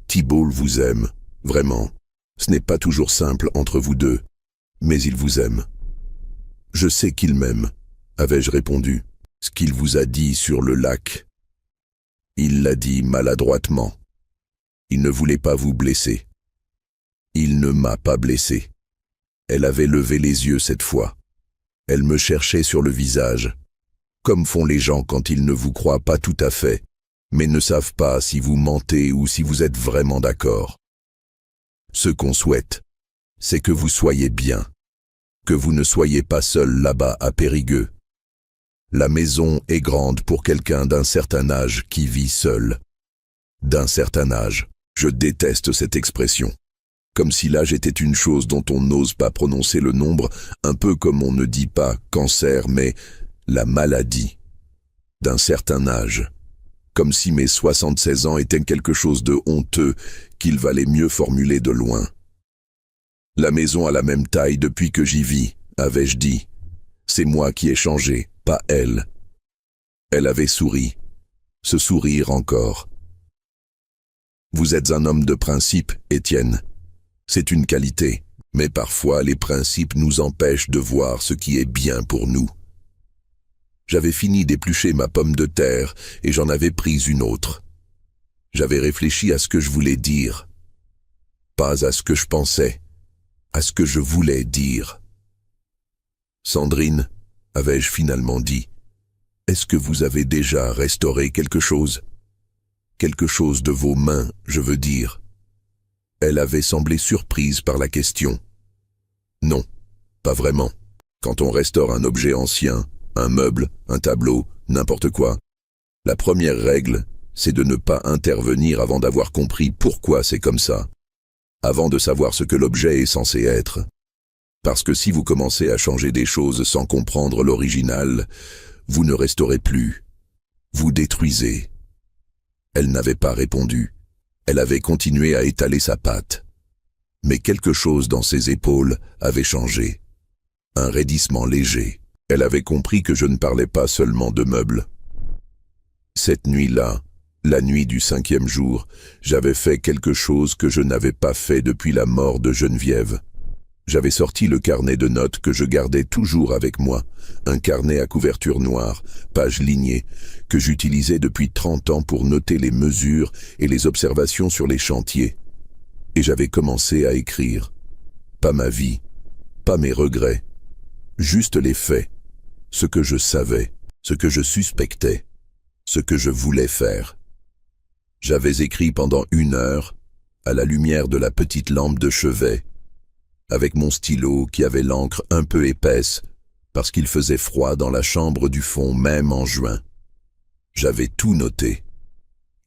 Thibault vous aime, vraiment. Ce n'est pas toujours simple entre vous deux, mais il vous aime. Je sais qu'il m'aime, avais-je répondu. Ce qu'il vous a dit sur le lac. Il l'a dit maladroitement. Il ne voulait pas vous blesser. Il ne m'a pas blessé. Elle avait levé les yeux cette fois. Elle me cherchait sur le visage, comme font les gens quand ils ne vous croient pas tout à fait, mais ne savent pas si vous mentez ou si vous êtes vraiment d'accord. Ce qu'on souhaite, c'est que vous soyez bien, que vous ne soyez pas seul là-bas à Périgueux. La maison est grande pour quelqu'un d'un certain âge qui vit seul. D'un certain âge, je déteste cette expression. Comme si l'âge était une chose dont on n'ose pas prononcer le nombre, un peu comme on ne dit pas cancer, mais la maladie. D'un certain âge. Comme si mes 76 ans étaient quelque chose de honteux qu'il valait mieux formuler de loin. La maison a la même taille depuis que j'y vis, avais-je dit. C'est moi qui ai changé, pas elle. Elle avait souri. Ce sourire encore. Vous êtes un homme de principe, Étienne. C'est une qualité, mais parfois les principes nous empêchent de voir ce qui est bien pour nous. J'avais fini d'éplucher ma pomme de terre et j'en avais pris une autre. J'avais réfléchi à ce que je voulais dire, pas à ce que je pensais, à ce que je voulais dire. Sandrine, avais-je finalement dit, est-ce que vous avez déjà restauré quelque chose? Quelque chose de vos mains, je veux dire. Elle avait semblé surprise par la question. Non, pas vraiment. Quand on restaure un objet ancien, un meuble, un tableau, n'importe quoi, la première règle, c'est de ne pas intervenir avant d'avoir compris pourquoi c'est comme ça, avant de savoir ce que l'objet est censé être. Parce que si vous commencez à changer des choses sans comprendre l'original, vous ne restaurez plus. Vous détruisez. Elle n'avait pas répondu. Elle avait continué à étaler sa patte. Mais quelque chose dans ses épaules avait changé. Un raidissement léger. Elle avait compris que je ne parlais pas seulement de meubles. Cette nuit-là, la nuit du 5e jour, j'avais fait quelque chose que je n'avais pas fait depuis la mort de Geneviève. J'avais sorti le carnet de notes que je gardais toujours avec moi, un carnet à couverture noire, page lignée, que j'utilisais depuis 30 ans pour noter les mesures et les observations sur les chantiers. Et j'avais commencé à écrire. Pas ma vie, pas mes regrets, juste les faits, ce que je savais, ce que je suspectais, ce que je voulais faire. J'avais écrit pendant 1 heure, à la lumière de la petite lampe de chevet, avec mon stylo qui avait l'encre un peu épaisse, parce qu'il faisait froid dans la chambre du fond même en juin. J'avais tout noté.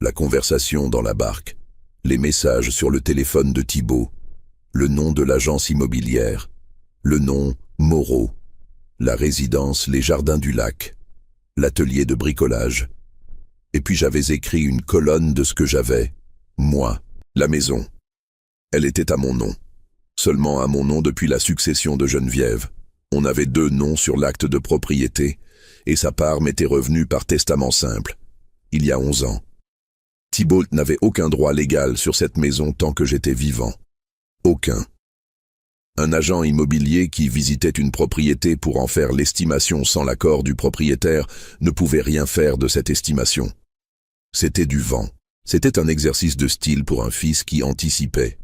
La conversation dans la barque, les messages sur le téléphone de Thibault, le nom de l'agence immobilière, le nom Moreau, la résidence Les Jardins du Lac, l'atelier de bricolage. Et puis j'avais écrit une colonne de ce que j'avais, moi, la maison. Elle était à mon nom. Seulement à mon nom depuis la succession de Geneviève. On avait 2 noms sur l'acte de propriété, et sa part m'était revenue par testament simple, il y a 11 ans. Thibault n'avait aucun droit légal sur cette maison tant que j'étais vivant. Aucun. Un agent immobilier qui visitait une propriété pour en faire l'estimation sans l'accord du propriétaire ne pouvait rien faire de cette estimation. C'était du vent. C'était un exercice de style pour un fils qui anticipait.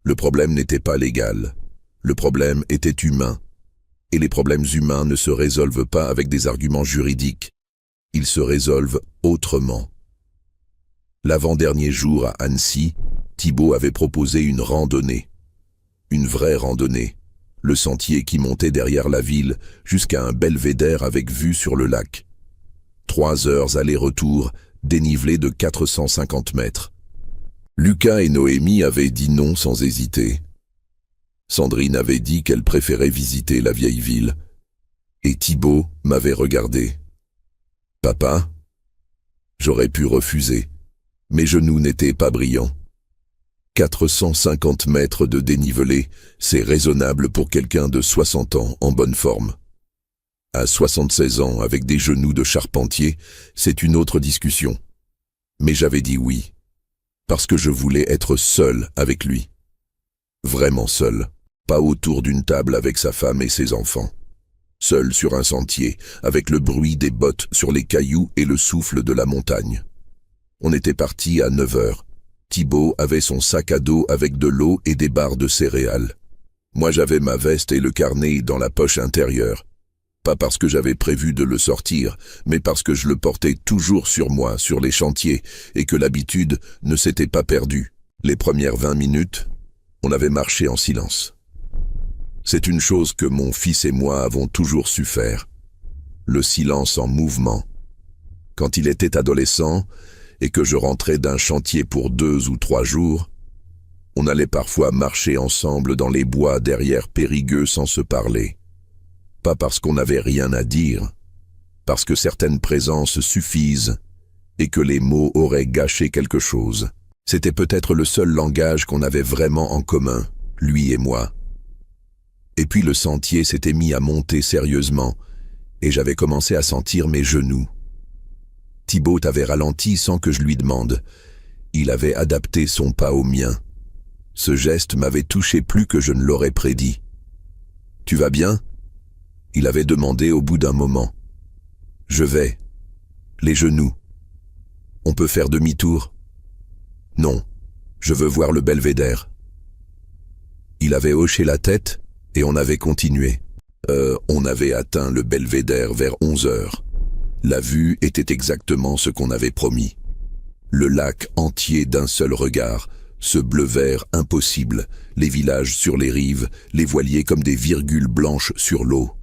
Le problème n'était pas légal. Le problème était humain. Et les problèmes humains ne se résolvent pas avec des arguments juridiques. Ils se résolvent autrement. L'avant-dernier jour à Annecy, Thibault avait proposé une randonnée. Une vraie randonnée. Le sentier qui montait derrière la ville jusqu'à un belvédère avec vue sur le lac. 3 heures aller-retour, dénivelé de 450 mètres. Lucas et Noémie avaient dit non sans hésiter. Sandrine avait dit qu'elle préférait visiter la vieille ville. Et Thibault m'avait regardé. « Papa ?» J'aurais pu refuser. Mes genoux n'étaient pas brillants. 450 mètres de dénivelé, c'est raisonnable pour quelqu'un de 60 ans en bonne forme. À 76 ans, avec des genoux de charpentier, c'est une autre discussion. Mais j'avais dit oui. Parce que je voulais être seul avec lui. Vraiment seul, pas autour d'une table avec sa femme et ses enfants. Seul sur un sentier, avec le bruit des bottes sur les cailloux et le souffle de la montagne. On était parti à 9 heures. Thibaut avait son sac à dos avec de l'eau et des barres de céréales. Moi j'avais ma veste et le carnet dans la poche intérieure. Pas parce que j'avais prévu de le sortir, mais parce que je le portais toujours sur moi, sur les chantiers, et que l'habitude ne s'était pas perdue. Les premières 20 minutes, on avait marché en silence. C'est une chose que mon fils et moi avons toujours su faire. Le silence en mouvement. Quand il était adolescent, et que je rentrais d'un chantier pour 2 ou 3 jours, on allait parfois marcher ensemble dans les bois derrière Périgueux sans se parler. Pas parce qu'on n'avait rien à dire, parce que certaines présences suffisent et que les mots auraient gâché quelque chose. C'était peut-être le seul langage qu'on avait vraiment en commun, lui et moi. Et puis le sentier s'était mis à monter sérieusement et j'avais commencé à sentir mes genoux. Thibaut avait ralenti sans que je lui demande. Il avait adapté son pas au mien. Ce geste m'avait touché plus que je ne l'aurais prédit. « Tu vas bien ?» Il avait demandé au bout d'un moment. « Je vais. Les genoux. On peut faire demi-tour ?»« Non, je veux voir le belvédère. » Il avait hoché la tête et on avait continué. On avait atteint le belvédère vers 11 heures. La vue était exactement ce qu'on avait promis. Le lac entier d'un seul regard, ce bleu-vert impossible, les villages sur les rives, les voiliers comme des virgules blanches sur l'eau.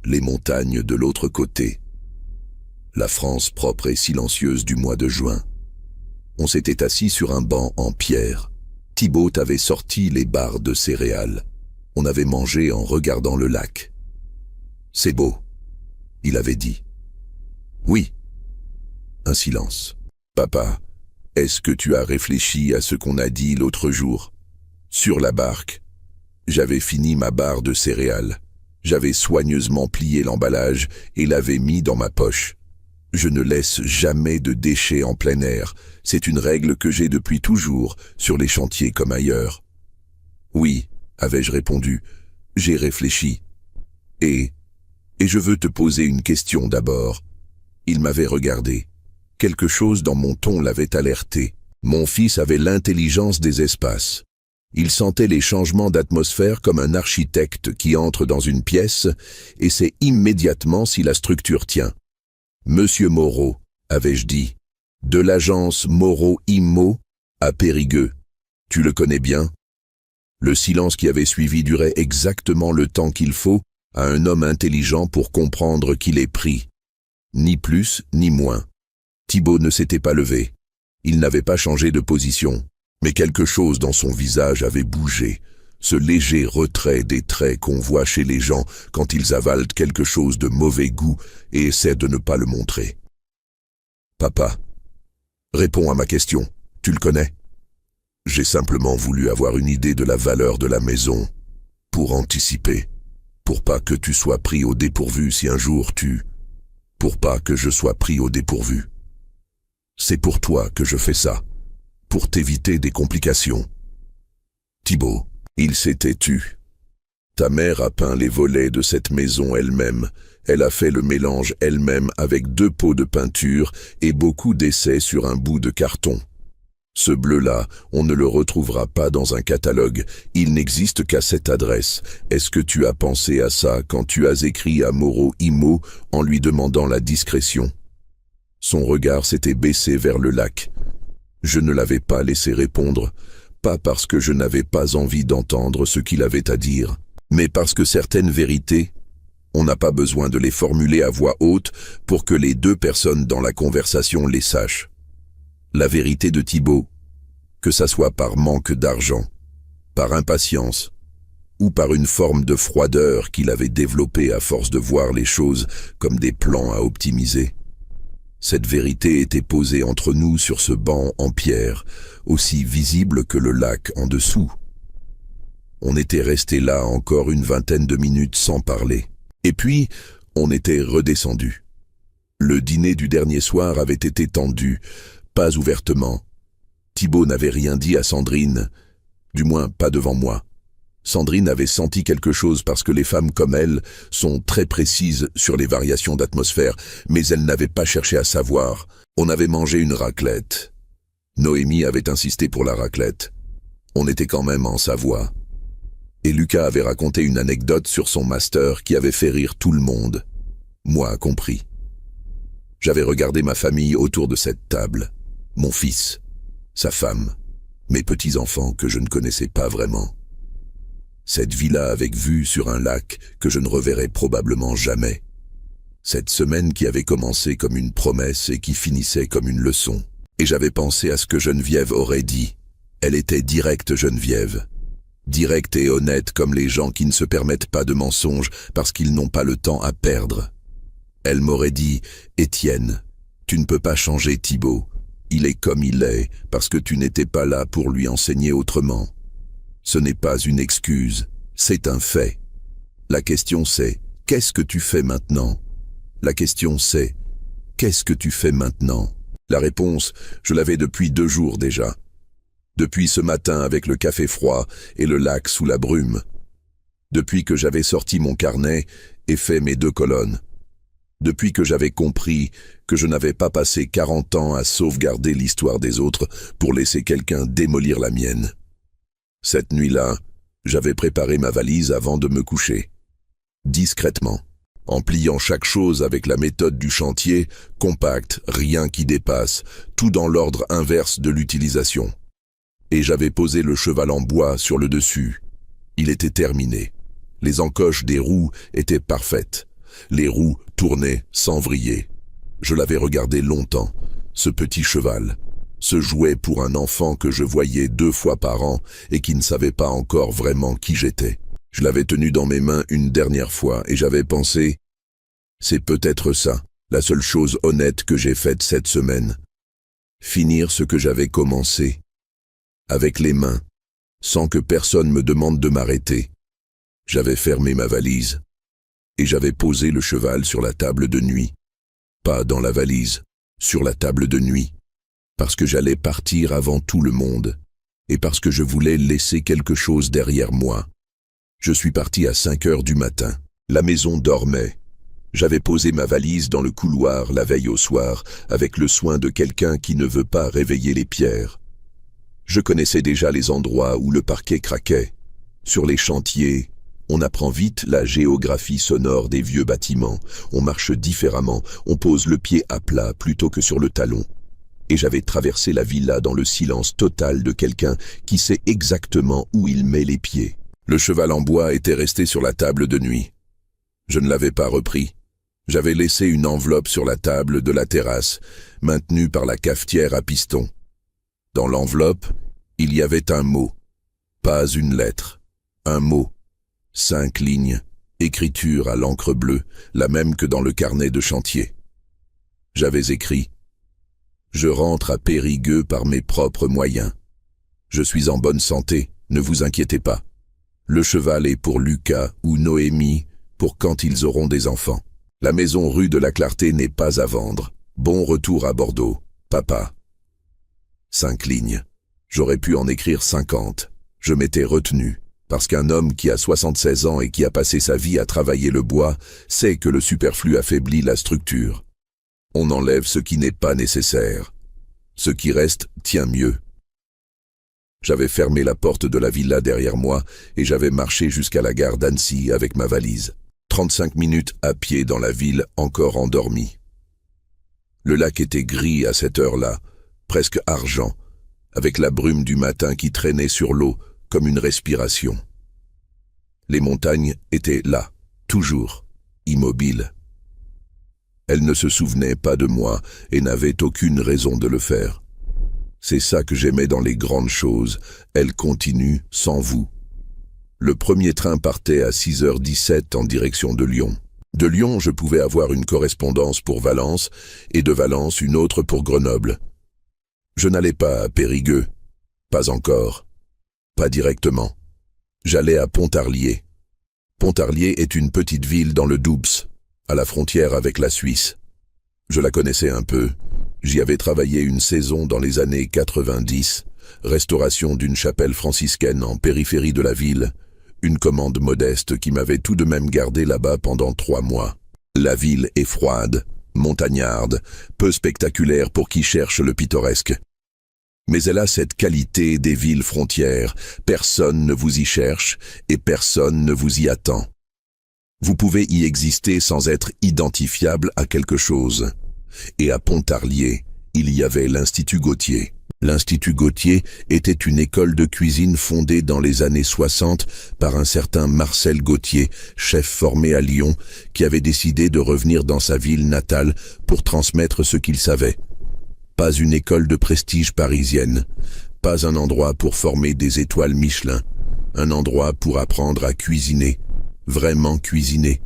Les montagnes de l'autre côté. La France propre et silencieuse du mois de juin. On s'était assis sur un banc en pierre. Thibaut avait sorti les barres de céréales. On avait mangé en regardant le lac. « C'est beau », il avait dit. « Oui. » Un silence. « Papa, est-ce que tu as réfléchi à ce qu'on a dit l'autre jour ?» Sur la barque, j'avais fini ma barre de céréales. J'avais soigneusement plié l'emballage et l'avais mis dans ma poche. Je ne laisse jamais de déchets en plein air. C'est une règle que j'ai depuis toujours, sur les chantiers comme ailleurs. « Oui, » avais-je répondu, « j'ai réfléchi. Et je veux te poser une question d'abord. » Il m'avait regardé. Quelque chose dans mon ton l'avait alerté. Mon fils avait l'intelligence des espaces. Il sentait les changements d'atmosphère comme un architecte qui entre dans une pièce et sait immédiatement si la structure tient. « Monsieur Moreau, » avais-je dit, « de l'agence Moreau Immo à Périgueux. Tu le connais bien ?» Le silence qui avait suivi durait exactement le temps qu'il faut à un homme intelligent pour comprendre qu'il est pris. Ni plus, ni moins. Thibaut ne s'était pas levé. Il n'avait pas changé de position. Mais quelque chose dans son visage avait bougé. Ce léger retrait des traits qu'on voit chez les gens quand ils avalent quelque chose de mauvais goût et essaient de ne pas le montrer. « Papa, réponds à ma question. Tu le connais ? J'ai simplement voulu avoir une idée de la valeur de la maison, pour anticiper, pour pas que tu sois pris au dépourvu si un jour pour pas que je sois pris au dépourvu. C'est pour toi que je fais ça, pour t'éviter des complications. » Thibaut, il s'était tu. Ta mère a peint les volets de cette maison elle-même. Elle a fait le mélange elle-même avec 2 pots de peinture et beaucoup d'essais sur un bout de carton. Ce bleu-là, on ne le retrouvera pas dans un catalogue. Il n'existe qu'à cette adresse. Est-ce que tu as pensé à ça quand tu as écrit à Moreau Immo en lui demandant la discrétion ? Son regard s'était baissé vers le lac. Je ne l'avais pas laissé répondre, pas parce que je n'avais pas envie d'entendre ce qu'il avait à dire, mais parce que certaines vérités, on n'a pas besoin de les formuler à voix haute pour que les 2 personnes dans la conversation les sachent. La vérité de Thibaut, que ça soit par manque d'argent, par impatience, ou par une forme de froideur qu'il avait développée à force de voir les choses comme des plans à optimiser. Cette vérité était posée entre nous sur ce banc en pierre, aussi visible que le lac en dessous. On était resté là encore une vingtaine de minutes sans parler. Et puis, on était redescendu. Le dîner du dernier soir avait été tendu, pas ouvertement. Thibaut n'avait rien dit à Sandrine, du moins pas devant moi. Sandrine avait senti quelque chose parce que les femmes comme elle sont très précises sur les variations d'atmosphère, mais elle n'avait pas cherché à savoir. On avait mangé une raclette. Noémie avait insisté pour la raclette. On était quand même en Savoie. Et Lucas avait raconté une anecdote sur son master qui avait fait rire tout le monde. Moi compris. J'avais regardé ma famille autour de cette table. Mon fils, sa femme, mes petits-enfants que je ne connaissais pas vraiment. Cette villa avec vue sur un lac que je ne reverrai probablement jamais. Cette semaine qui avait commencé comme une promesse et qui finissait comme une leçon. Et j'avais pensé à ce que Geneviève aurait dit. Elle était directe, Geneviève. Directe et honnête comme les gens qui ne se permettent pas de mensonges parce qu'ils n'ont pas le temps à perdre. Elle m'aurait dit « Étienne, tu ne peux pas changer Thibaut. Il est comme il est parce que tu n'étais pas là pour lui enseigner autrement. Ce n'est pas une excuse, c'est un fait. La question c'est « Qu'est-ce que tu fais maintenant ?» La question c'est « Qu'est-ce que tu fais maintenant ?» La réponse, je l'avais depuis 2 jours déjà. Depuis ce matin avec le café froid et le lac sous la brume. Depuis que j'avais sorti mon carnet et fait mes 2 colonnes. Depuis que j'avais compris que je n'avais pas passé 40 ans à sauvegarder l'histoire des autres pour laisser quelqu'un démolir la mienne. Cette nuit-là, j'avais préparé ma valise avant de me coucher. Discrètement, en pliant chaque chose avec la méthode du chantier, compact, rien qui dépasse, tout dans l'ordre inverse de l'utilisation. Et j'avais posé le cheval en bois sur le dessus. Il était terminé. Les encoches des roues étaient parfaites. Les roues tournaient sans vriller. Je l'avais regardé longtemps, ce petit cheval. Ce jouet pour un enfant que je voyais 2 fois par an et qui ne savait pas encore vraiment qui j'étais. Je l'avais tenu dans mes mains une dernière fois et j'avais pensé « C'est peut-être ça, la seule chose honnête que j'ai faite cette semaine. Finir ce que j'avais commencé. Avec les mains, sans que personne me demande de m'arrêter. J'avais fermé ma valise et j'avais posé le cheval sur la table de nuit. Pas dans la valise, sur la table de nuit. Parce que j'allais partir avant tout le monde, et parce que je voulais laisser quelque chose derrière moi. Je suis parti à 5 heures du matin. La maison dormait. J'avais posé ma valise dans le couloir la veille au soir, avec le soin de quelqu'un qui ne veut pas réveiller les pierres. Je connaissais déjà les endroits où le parquet craquait. Sur les chantiers, on apprend vite la géographie sonore des vieux bâtiments. On marche différemment, on pose le pied à plat plutôt que sur le talon. Et j'avais traversé la villa dans le silence total de quelqu'un qui sait exactement où il met les pieds. Le cheval en bois était resté sur la table de nuit. Je ne l'avais pas repris. J'avais laissé une enveloppe sur la table de la terrasse, maintenue par la cafetière à piston. Dans l'enveloppe, il y avait un mot. Pas une lettre. Un mot. 5 lignes. Écriture à l'encre bleue, la même que dans le carnet de chantier. J'avais écrit « Je rentre à Périgueux par mes propres moyens. Je suis en bonne santé, ne vous inquiétez pas. Le cheval est pour Lucas ou Noémie pour quand ils auront des enfants. La maison rue de la Clarté n'est pas à vendre. Bon retour à Bordeaux, papa. » 5 lignes. J'aurais pu en écrire 50. Je m'étais retenu, parce qu'un homme qui a 76 ans et qui a passé sa vie à travailler le bois sait que le superflu affaiblit la structure. On enlève ce qui n'est pas nécessaire. Ce qui reste tient mieux. J'avais fermé la porte de la villa derrière moi et j'avais marché jusqu'à la gare d'Annecy avec ma valise. 35 minutes à pied dans la ville encore endormie. Le lac était gris à cette heure-là, presque argent, avec la brume du matin qui traînait sur l'eau comme une respiration. Les montagnes étaient là, toujours, immobiles. Elle ne se souvenait pas de moi et n'avait aucune raison de le faire. C'est ça que j'aimais dans les grandes choses, elles continuent sans vous. Le premier train partait à 6h17 en direction de Lyon. De Lyon, je pouvais avoir une correspondance pour Valence et de Valence une autre pour Grenoble. Je n'allais pas à Périgueux, pas encore, pas directement. J'allais à Pontarlier. Pontarlier est une petite ville dans le Doubs, à la frontière avec la Suisse. Je la connaissais un peu. J'y avais travaillé une saison dans les années 90, restauration d'une chapelle franciscaine en périphérie de la ville, une commande modeste qui m'avait tout de même gardé là-bas pendant 3 mois. La ville est froide, montagnarde, peu spectaculaire pour qui cherche le pittoresque. Mais elle a cette qualité des villes frontières, personne ne vous y cherche et personne ne vous y attend. Vous pouvez y exister sans être identifiable à quelque chose. Et à Pontarlier, il y avait l'Institut Gautier. L'Institut Gautier était une école de cuisine fondée dans les années 60 par un certain Marcel Gautier, chef formé à Lyon, qui avait décidé de revenir dans sa ville natale pour transmettre ce qu'il savait. Pas une école de prestige parisienne, pas un endroit pour former des étoiles Michelin, un endroit pour apprendre à cuisiner, vraiment cuisiner.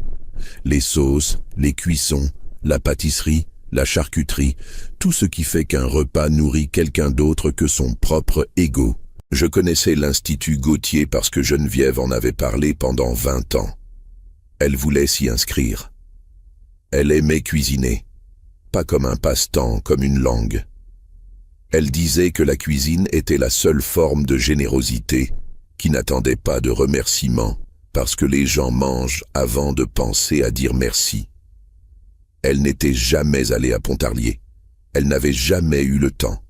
Les sauces, les cuissons, la pâtisserie, la charcuterie, tout ce qui fait qu'un repas nourrit quelqu'un d'autre que son propre ego. Je connaissais l'Institut Gautier parce que Geneviève en avait parlé pendant 20 ans. Elle voulait s'y inscrire. Elle aimait cuisiner, pas comme un passe-temps, comme une langue. Elle disait que la cuisine était la seule forme de générosité qui n'attendait pas de remerciements parce que les gens mangent avant de penser à dire merci. Elle n'était jamais allée à Pontarlier. Elle n'avait jamais eu le temps.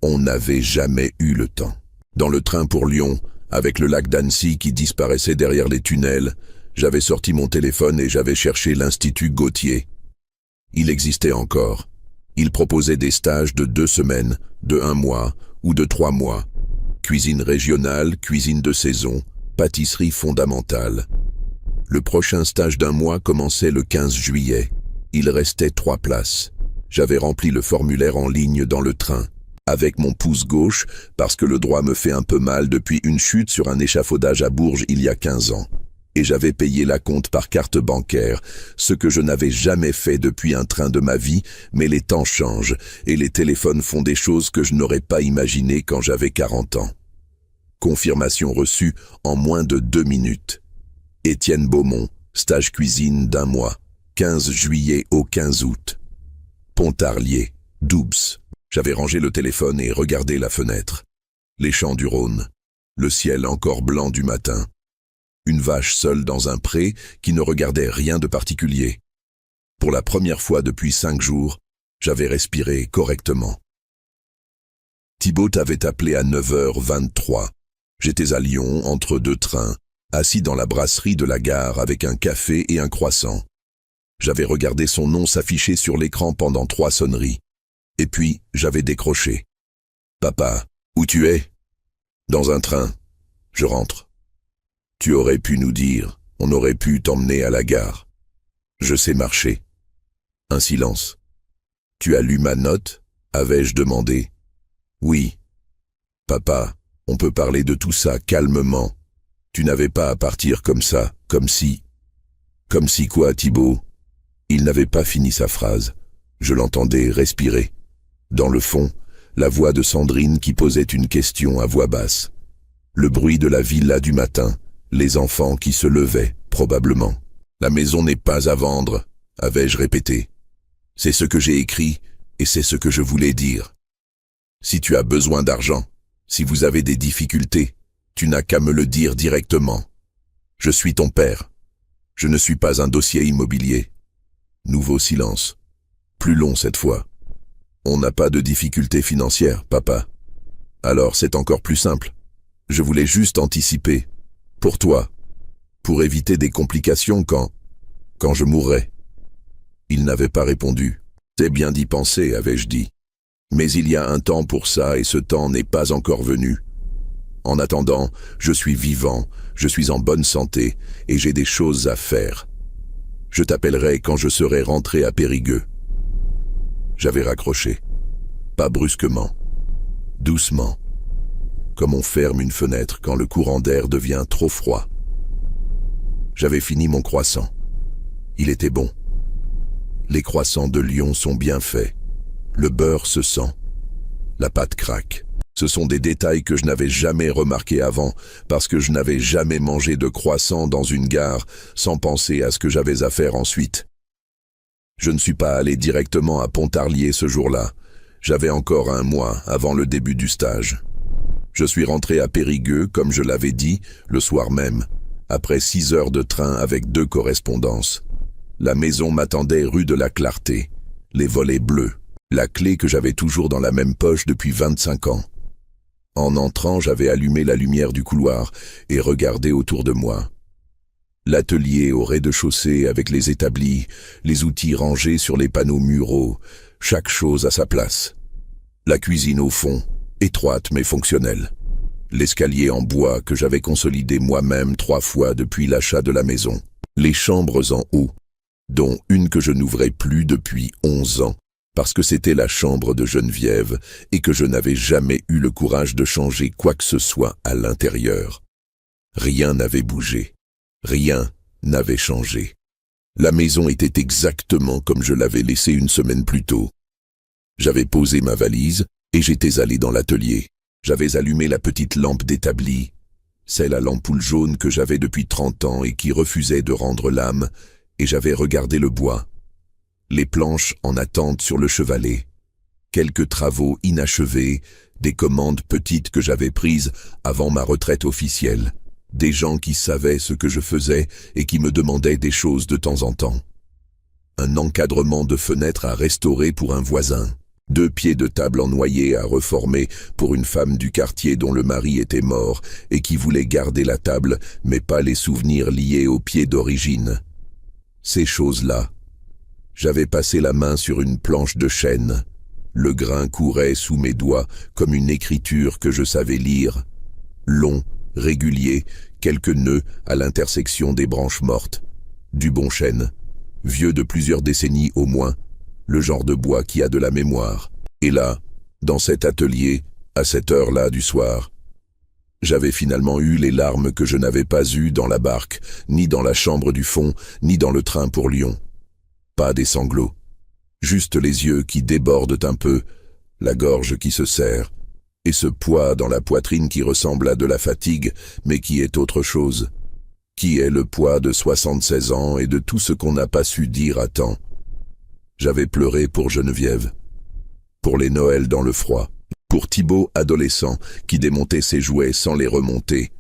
On n'avait jamais eu le temps. Dans le train pour Lyon, avec le lac d'Annecy qui disparaissait derrière les tunnels, j'avais sorti mon téléphone et j'avais cherché l'Institut Gautier. Il existait encore. Il proposait des stages de 2 semaines, de 1 mois ou de 3 mois. Cuisine régionale, cuisine de saison, pâtisserie fondamentale. Le prochain stage d'1 mois commençait le 15 juillet. Il restait 3 places. J'avais rempli le formulaire en ligne dans le train, avec mon pouce gauche, parce que le droit me fait un peu mal depuis une chute sur un échafaudage à Bourges il y a 15 ans. Et j'avais payé l'acompte par carte bancaire, ce que je n'avais jamais fait depuis un train de ma vie, mais les temps changent, et les téléphones font des choses que je n'aurais pas imaginées quand j'avais 40 ans. Confirmation reçue en moins de 2 minutes. Étienne Beaumont, stage cuisine d'1 mois. 15 juillet au 15 août. Pontarlier, Doubs. J'avais rangé le téléphone et regardé la fenêtre. Les champs du Rhône. Le ciel encore blanc du matin. Une vache seule dans un pré qui ne regardait rien de particulier. Pour la première fois depuis 5 jours, j'avais respiré correctement. Thibaut t'avait appelé à 9h23. J'étais à Lyon, entre 2 trains, assis dans la brasserie de la gare avec un café et un croissant. J'avais regardé son nom s'afficher sur l'écran pendant 3 sonneries. Et puis, j'avais décroché. « Papa, où tu es ?»« Dans un train. Je rentre. »« Tu aurais pu nous dire, on aurait pu t'emmener à la gare. »« Je sais marcher. » Un silence. « Tu as lu ma note ?» avais-je demandé. « Oui. »« Papa, on peut parler de tout ça calmement. Tu n'avais pas à partir comme ça, comme si... » « Comme si quoi, Thibaut ?» Il n'avait pas fini sa phrase. Je l'entendais respirer. Dans le fond, la voix de Sandrine qui posait une question à voix basse. Le bruit de la villa du matin, les enfants qui se levaient, probablement. « La maison n'est pas à vendre », avais-je répété. C'est ce que j'ai écrit et c'est ce que je voulais dire. Si tu as besoin d'argent, si vous avez des difficultés, tu n'as qu'à me le dire directement. Je suis ton père. Je ne suis pas un dossier immobilier. Nouveau silence. Plus long cette fois. On n'a pas de difficultés financières, papa. Alors c'est encore plus simple. Je voulais juste anticiper. Pour toi. Pour éviter des complications quand je mourrais. Il n'avait pas répondu. C'est bien d'y penser, avais-je dit. Mais il y a un temps pour ça et ce temps n'est pas encore venu. En attendant, je suis vivant, je suis en bonne santé et j'ai des choses à faire. Je t'appellerai quand je serai rentré à Périgueux. J'avais raccroché. Pas brusquement. Doucement. Comme on ferme une fenêtre quand le courant d'air devient trop froid. J'avais fini mon croissant. Il était bon. Les croissants de Lyon sont bien faits. Le beurre se sent. La pâte craque. Ce sont des détails que je n'avais jamais remarqués avant, parce que je n'avais jamais mangé de croissant dans une gare sans penser à ce que j'avais à faire ensuite. Je ne suis pas allé directement à Pontarlier ce jour-là. J'avais encore 1 mois avant le début du stage. Je suis rentré à Périgueux, comme je l'avais dit, le soir même, après 6 heures de train avec 2 correspondances. La maison m'attendait rue de la Clarté, les volets bleus, la clé que j'avais toujours dans la même poche depuis 25 ans. En entrant, j'avais allumé la lumière du couloir et regardé autour de moi. L'atelier au rez-de-chaussée avec les établis, les outils rangés sur les panneaux muraux, chaque chose à sa place. La cuisine au fond, étroite mais fonctionnelle. L'escalier en bois que j'avais consolidé moi-même 3 fois depuis l'achat de la maison. Les chambres en haut, dont une que je n'ouvrais plus depuis 11 ans, parce que c'était la chambre de Geneviève et que je n'avais jamais eu le courage de changer quoi que ce soit à l'intérieur. Rien n'avait bougé. Rien n'avait changé. La maison était exactement comme je l'avais laissée une semaine plus tôt. J'avais posé ma valise et j'étais allé dans l'atelier. J'avais allumé la petite lampe d'établi, celle à l'ampoule jaune que j'avais depuis 30 ans et qui refusait de rendre l'âme, et j'avais regardé le bois. Les planches en attente sur le chevalet. Quelques travaux inachevés, des commandes petites que j'avais prises avant ma retraite officielle. Des gens qui savaient ce que je faisais et qui me demandaient des choses de temps en temps. Un encadrement de fenêtres à restaurer pour un voisin. 2 pieds de table en noyer à reformer pour une femme du quartier dont le mari était mort et qui voulait garder la table mais pas les souvenirs liés aux pieds d'origine. Ces choses-là. J'avais passé la main sur une planche de chêne. Le grain courait sous mes doigts comme une écriture que je savais lire. Long, régulier, quelques nœuds à l'intersection des branches mortes. Du bon chêne, vieux de plusieurs décennies au moins, le genre de bois qui a de la mémoire. Et là, dans cet atelier, à cette heure-là du soir, j'avais finalement eu les larmes que je n'avais pas eues dans la barque, ni dans la chambre du fond, ni dans le train pour Lyon. Pas des sanglots, juste les yeux qui débordent un peu, la gorge qui se serre, et ce poids dans la poitrine qui ressemble à de la fatigue, mais qui est autre chose, qui est le poids de 76 ans et de tout ce qu'on n'a pas su dire à temps. J'avais pleuré pour Geneviève, pour les Noëls dans le froid, pour Thibaut adolescent qui démontait ses jouets sans les remonter,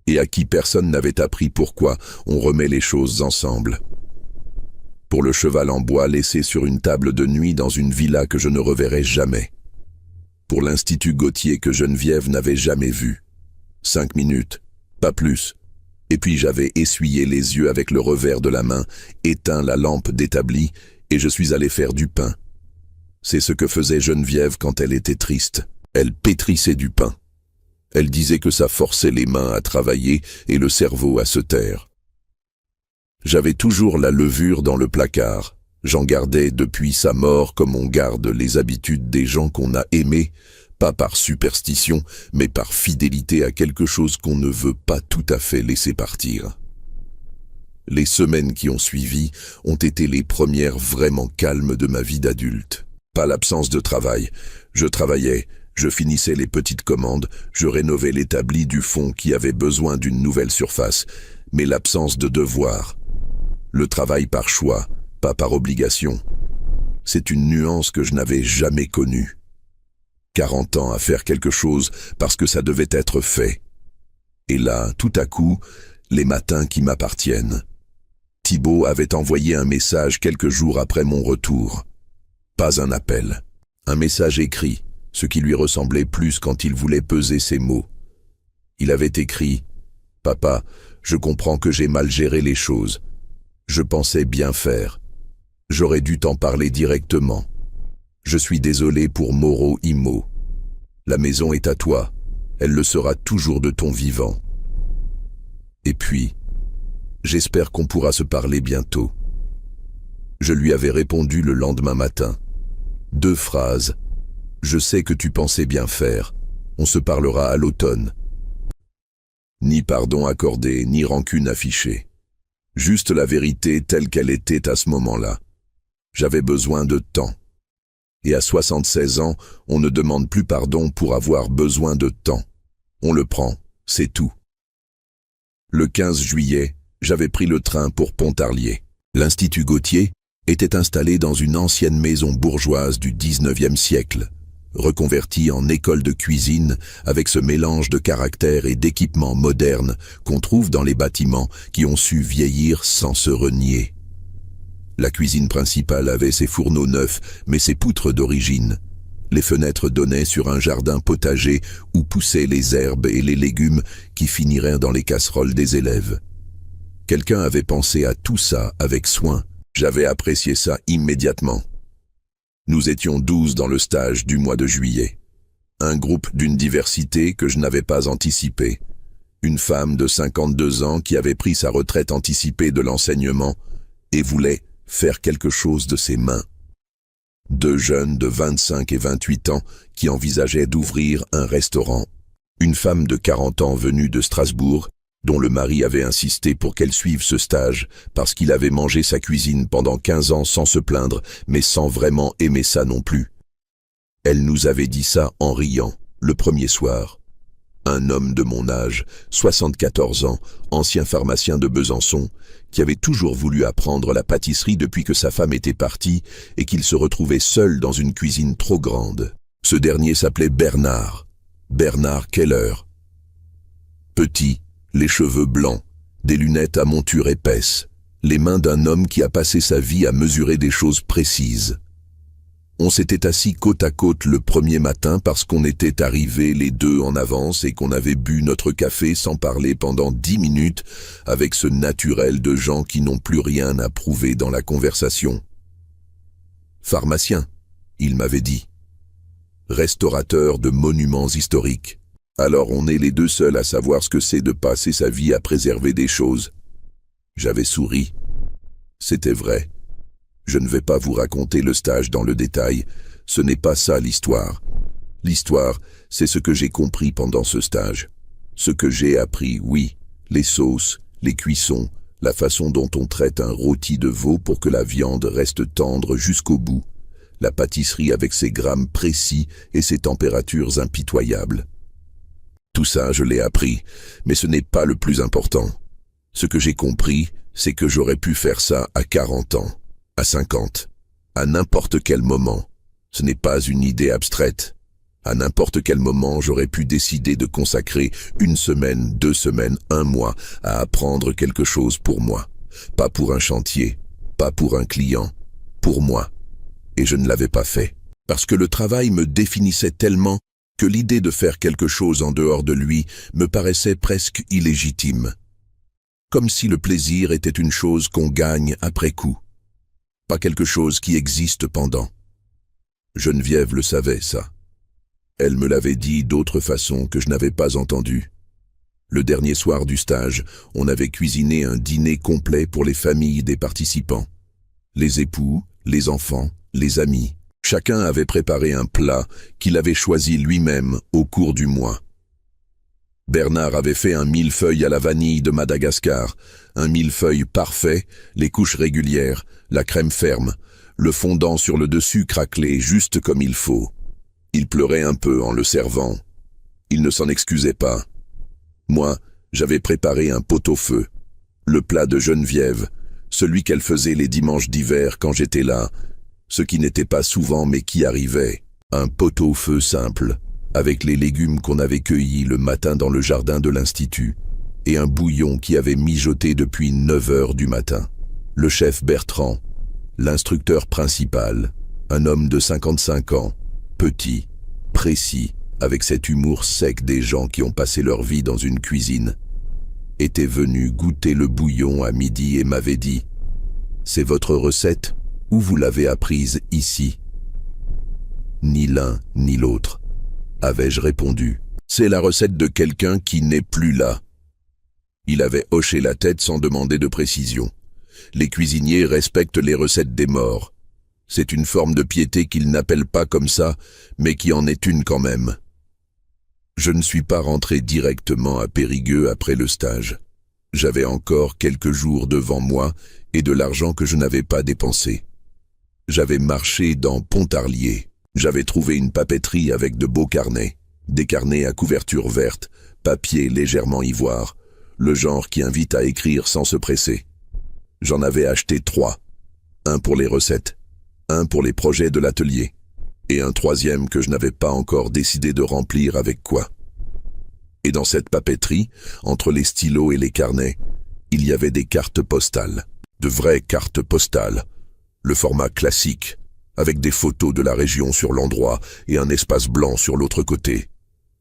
et à qui personne n'avait appris pourquoi on remet les choses ensemble. Pour le cheval en bois laissé sur une table de nuit dans une villa que je ne reverrai jamais. Pour l'Institut Gautier que Geneviève n'avait jamais vu. 5 minutes, pas plus. Et puis j'avais essuyé les yeux avec le revers de la main, éteint la lampe d'établi, et je suis allé faire du pain. C'est ce que faisait Geneviève quand elle était triste. Elle pétrissait du pain. Elle disait que ça forçait les mains à travailler et le cerveau à se taire. J'avais toujours la levure dans le placard. J'en gardais depuis sa mort comme on garde les habitudes des gens qu'on a aimés, pas par superstition, mais par fidélité à quelque chose qu'on ne veut pas tout à fait laisser partir. Les semaines qui ont suivi ont été les premières vraiment calmes de ma vie d'adulte. Pas l'absence de travail. Je travaillais, je finissais les petites commandes, je rénovais l'établi du fond qui avait besoin d'une nouvelle surface, mais l'absence de devoir. Le travail par choix, pas par obligation. C'est une nuance que je n'avais jamais connue. 40 ans à faire quelque chose parce que ça devait être fait. Et là, tout à coup, les matins qui m'appartiennent. Thibaut avait envoyé un message quelques jours après mon retour. Pas un appel. Un message écrit, ce qui lui ressemblait plus quand il voulait peser ses mots. Il avait écrit « Papa, je comprends que j'ai mal géré les choses. Je pensais bien faire. J'aurais dû t'en parler directement. Je suis désolé pour Moreau Imo. La maison est à toi. Elle le sera toujours de ton vivant. Et puis, j'espère qu'on pourra se parler bientôt. » Je lui avais répondu le lendemain matin. 2 phrases. « Je sais que tu pensais bien faire. On se parlera à l'automne. » Ni pardon accordé, ni rancune affichée. Juste la vérité telle qu'elle était à ce moment-là. J'avais besoin de temps. Et à 76 ans, on ne demande plus pardon pour avoir besoin de temps. On le prend, c'est tout. Le 15 juillet, j'avais pris le train pour Pontarlier. L'Institut Gautier était installé dans une ancienne maison bourgeoise du 19e siècle, reconvertie en école de cuisine avec ce mélange de caractère et d'équipements modernes qu'on trouve dans les bâtiments qui ont su vieillir sans se renier. La cuisine principale avait ses fourneaux neufs, mais ses poutres d'origine. Les fenêtres donnaient sur un jardin potager où poussaient les herbes et les légumes qui finiraient dans les casseroles des élèves. Quelqu'un avait pensé à tout ça avec soin. J'avais apprécié ça immédiatement. Nous étions 12 dans le stage du mois de juillet. Un groupe d'une diversité que je n'avais pas anticipée. Une femme de 52 ans qui avait pris sa retraite anticipée de l'enseignement et voulait faire quelque chose de ses mains. 2 jeunes de 25 et 28 ans qui envisageaient d'ouvrir un restaurant. Une femme de 40 ans venue de Strasbourg, dont le mari avait insisté pour qu'elle suive ce stage parce qu'il avait mangé sa cuisine pendant 15 ans sans se plaindre, mais sans vraiment aimer ça non plus. Elle nous avait dit ça en riant, le premier soir. Un homme de mon âge, 74 ans, ancien pharmacien de Besançon, qui avait toujours voulu apprendre la pâtisserie depuis que sa femme était partie et qu'il se retrouvait seul dans une cuisine trop grande. Ce dernier s'appelait Bernard Keller. Petit, les cheveux blancs, des lunettes à monture épaisse, les mains d'un homme qui a passé sa vie à mesurer des choses précises. On s'était assis côte à côte le premier matin parce qu'on était arrivés les deux en avance et qu'on avait bu notre café sans parler pendant 10 minutes avec ce naturel de gens qui n'ont plus rien à prouver dans la conversation. Pharmacien, il m'avait dit. Restaurateur de monuments historiques. Alors on est les deux seuls à savoir ce que c'est de passer sa vie à préserver des choses. J'avais souri. C'était vrai. Je ne vais pas vous raconter le stage dans le détail. Ce n'est pas ça l'histoire. L'histoire, c'est ce que j'ai compris pendant ce stage. Ce que j'ai appris, oui. Les sauces, les cuissons, la façon dont on traite un rôti de veau pour que la viande reste tendre jusqu'au bout. La pâtisserie avec ses grammes précis et ses températures impitoyables. Tout ça, je l'ai appris, mais ce n'est pas le plus important. Ce que j'ai compris, c'est que j'aurais pu faire ça à 40 ans, à 50, à n'importe quel moment. Ce n'est pas une idée abstraite. À n'importe quel moment, j'aurais pu décider de consacrer 1 semaine, 2 semaines, 1 mois à apprendre quelque chose pour moi. Pas pour un chantier, pas pour un client, pour moi. Et je ne l'avais pas fait. Parce que le travail me définissait tellement que l'idée de faire quelque chose en dehors de lui me paraissait presque illégitime. Comme si le plaisir était une chose qu'on gagne après coup, pas quelque chose qui existe pendant. Geneviève le savait, ça. Elle me l'avait dit d'autres façons que je n'avais pas entendues. Le dernier soir du stage, on avait cuisiné un dîner complet pour les familles des participants. Les époux, les enfants, les amis. Chacun avait préparé un plat qu'il avait choisi lui-même au cours du mois. Bernard avait fait un millefeuille à la vanille de Madagascar, un millefeuille parfait, les couches régulières, la crème ferme, le fondant sur le dessus craquelé juste comme il faut. Il pleurait un peu en le servant. Il ne s'en excusait pas. Moi, j'avais préparé un pot-au-feu, le plat de Geneviève, celui qu'elle faisait les dimanches d'hiver quand j'étais là, ce qui n'était pas souvent mais qui arrivait, un pot-au-feu simple, avec les légumes qu'on avait cueillis le matin dans le jardin de l'Institut, et un bouillon qui avait mijoté depuis 9 heures du matin. Le chef Bertrand, l'instructeur principal, un homme de 55 ans, petit, précis, avec cet humour sec des gens qui ont passé leur vie dans une cuisine, était venu goûter le bouillon à midi et m'avait dit « C'est votre recette ? Où vous l'avez apprise ici ?» Ni l'un ni l'autre, avais-je répondu. C'est la recette de quelqu'un qui n'est plus là. Il avait hoché la tête sans demander de précision. Les cuisiniers respectent les recettes des morts. C'est une forme de piété qu'ils n'appellent pas comme ça, mais qui en est une quand même. Je ne suis pas rentré directement à Périgueux après le stage. J'avais encore quelques jours devant moi et de l'argent que je n'avais pas dépensé. J'avais marché dans Pontarlier. J'avais trouvé une papeterie avec de beaux carnets, des carnets à couverture verte, papier légèrement ivoire, le genre qui invite à écrire sans se presser. J'en avais acheté 3. Un pour les recettes, un pour les projets de l'atelier. et un troisième que je n'avais pas encore décidé de remplir avec quoi. Et dans cette papeterie, entre les stylos et les carnets, il y avait des cartes postales, de vraies cartes postales, le format classique, avec des photos de la région sur l'endroit et un espace blanc sur l'autre côté,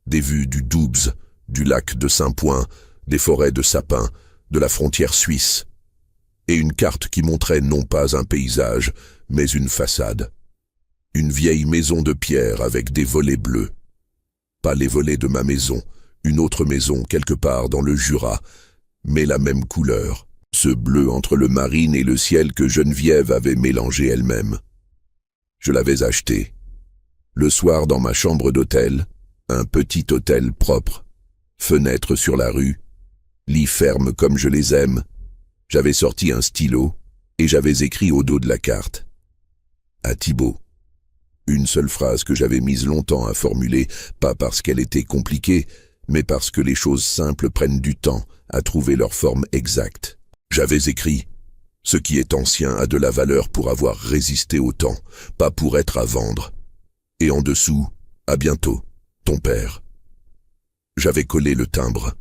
des vues du Doubs, du lac de Saint-Point, des forêts de sapins, de la frontière suisse, et une carte qui montrait non pas un paysage, mais une façade. Une vieille maison de pierre avec des volets bleus. Pas les volets de ma maison, une autre maison quelque part dans le Jura, mais la même couleur, ce bleu entre le marine et le ciel que Geneviève avait mélangé elle-même. Je l'avais acheté. Le soir dans ma chambre d'hôtel, un petit hôtel propre, fenêtre sur la rue, lit ferme comme je les aime, j'avais sorti un stylo et j'avais écrit au dos de la carte. À Thibaut. Une seule phrase que j'avais mise longtemps à formuler, pas parce qu'elle était compliquée, mais parce que les choses simples prennent du temps à trouver leur forme exacte. J'avais écrit « Ce qui est ancien a de la valeur pour avoir résisté au temps, pas pour être à vendre. » Et en dessous, « À bientôt, ton père. » J'avais collé le timbre.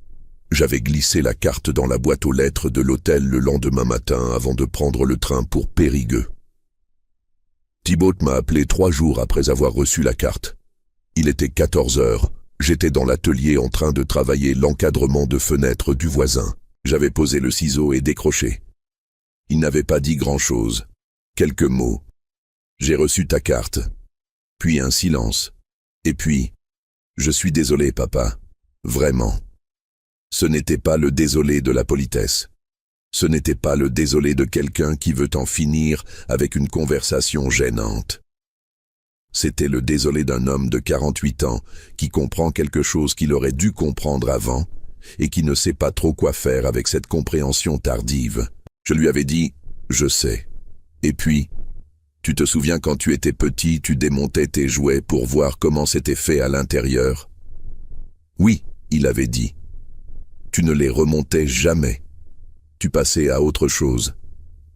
J'avais glissé la carte dans la boîte aux lettres de l'hôtel le lendemain matin avant de prendre le train pour Périgueux. Thibaut m'a appelé 3 jours après avoir reçu la carte. Il était 14 heures. J'étais dans l'atelier en train de travailler l'encadrement de fenêtres du voisin. J'avais posé le ciseau et décroché. Il n'avait pas dit grand-chose. Quelques mots. J'ai reçu ta carte. Puis un silence. Et puis, je suis désolé, papa. Vraiment. Ce n'était pas le désolé de la politesse. Ce n'était pas le désolé de quelqu'un qui veut en finir avec une conversation gênante. C'était le désolé d'un homme de 48 ans qui comprend quelque chose qu'il aurait dû comprendre avant et qui ne sait pas trop quoi faire avec cette compréhension tardive. Je lui avais dit « Je sais ». Et puis, « Tu te souviens quand tu étais petit, tu démontais tes jouets pour voir comment c'était fait à l'intérieur ?» « Oui », il avait dit. « Tu ne les remontais jamais. Tu passais à autre chose. »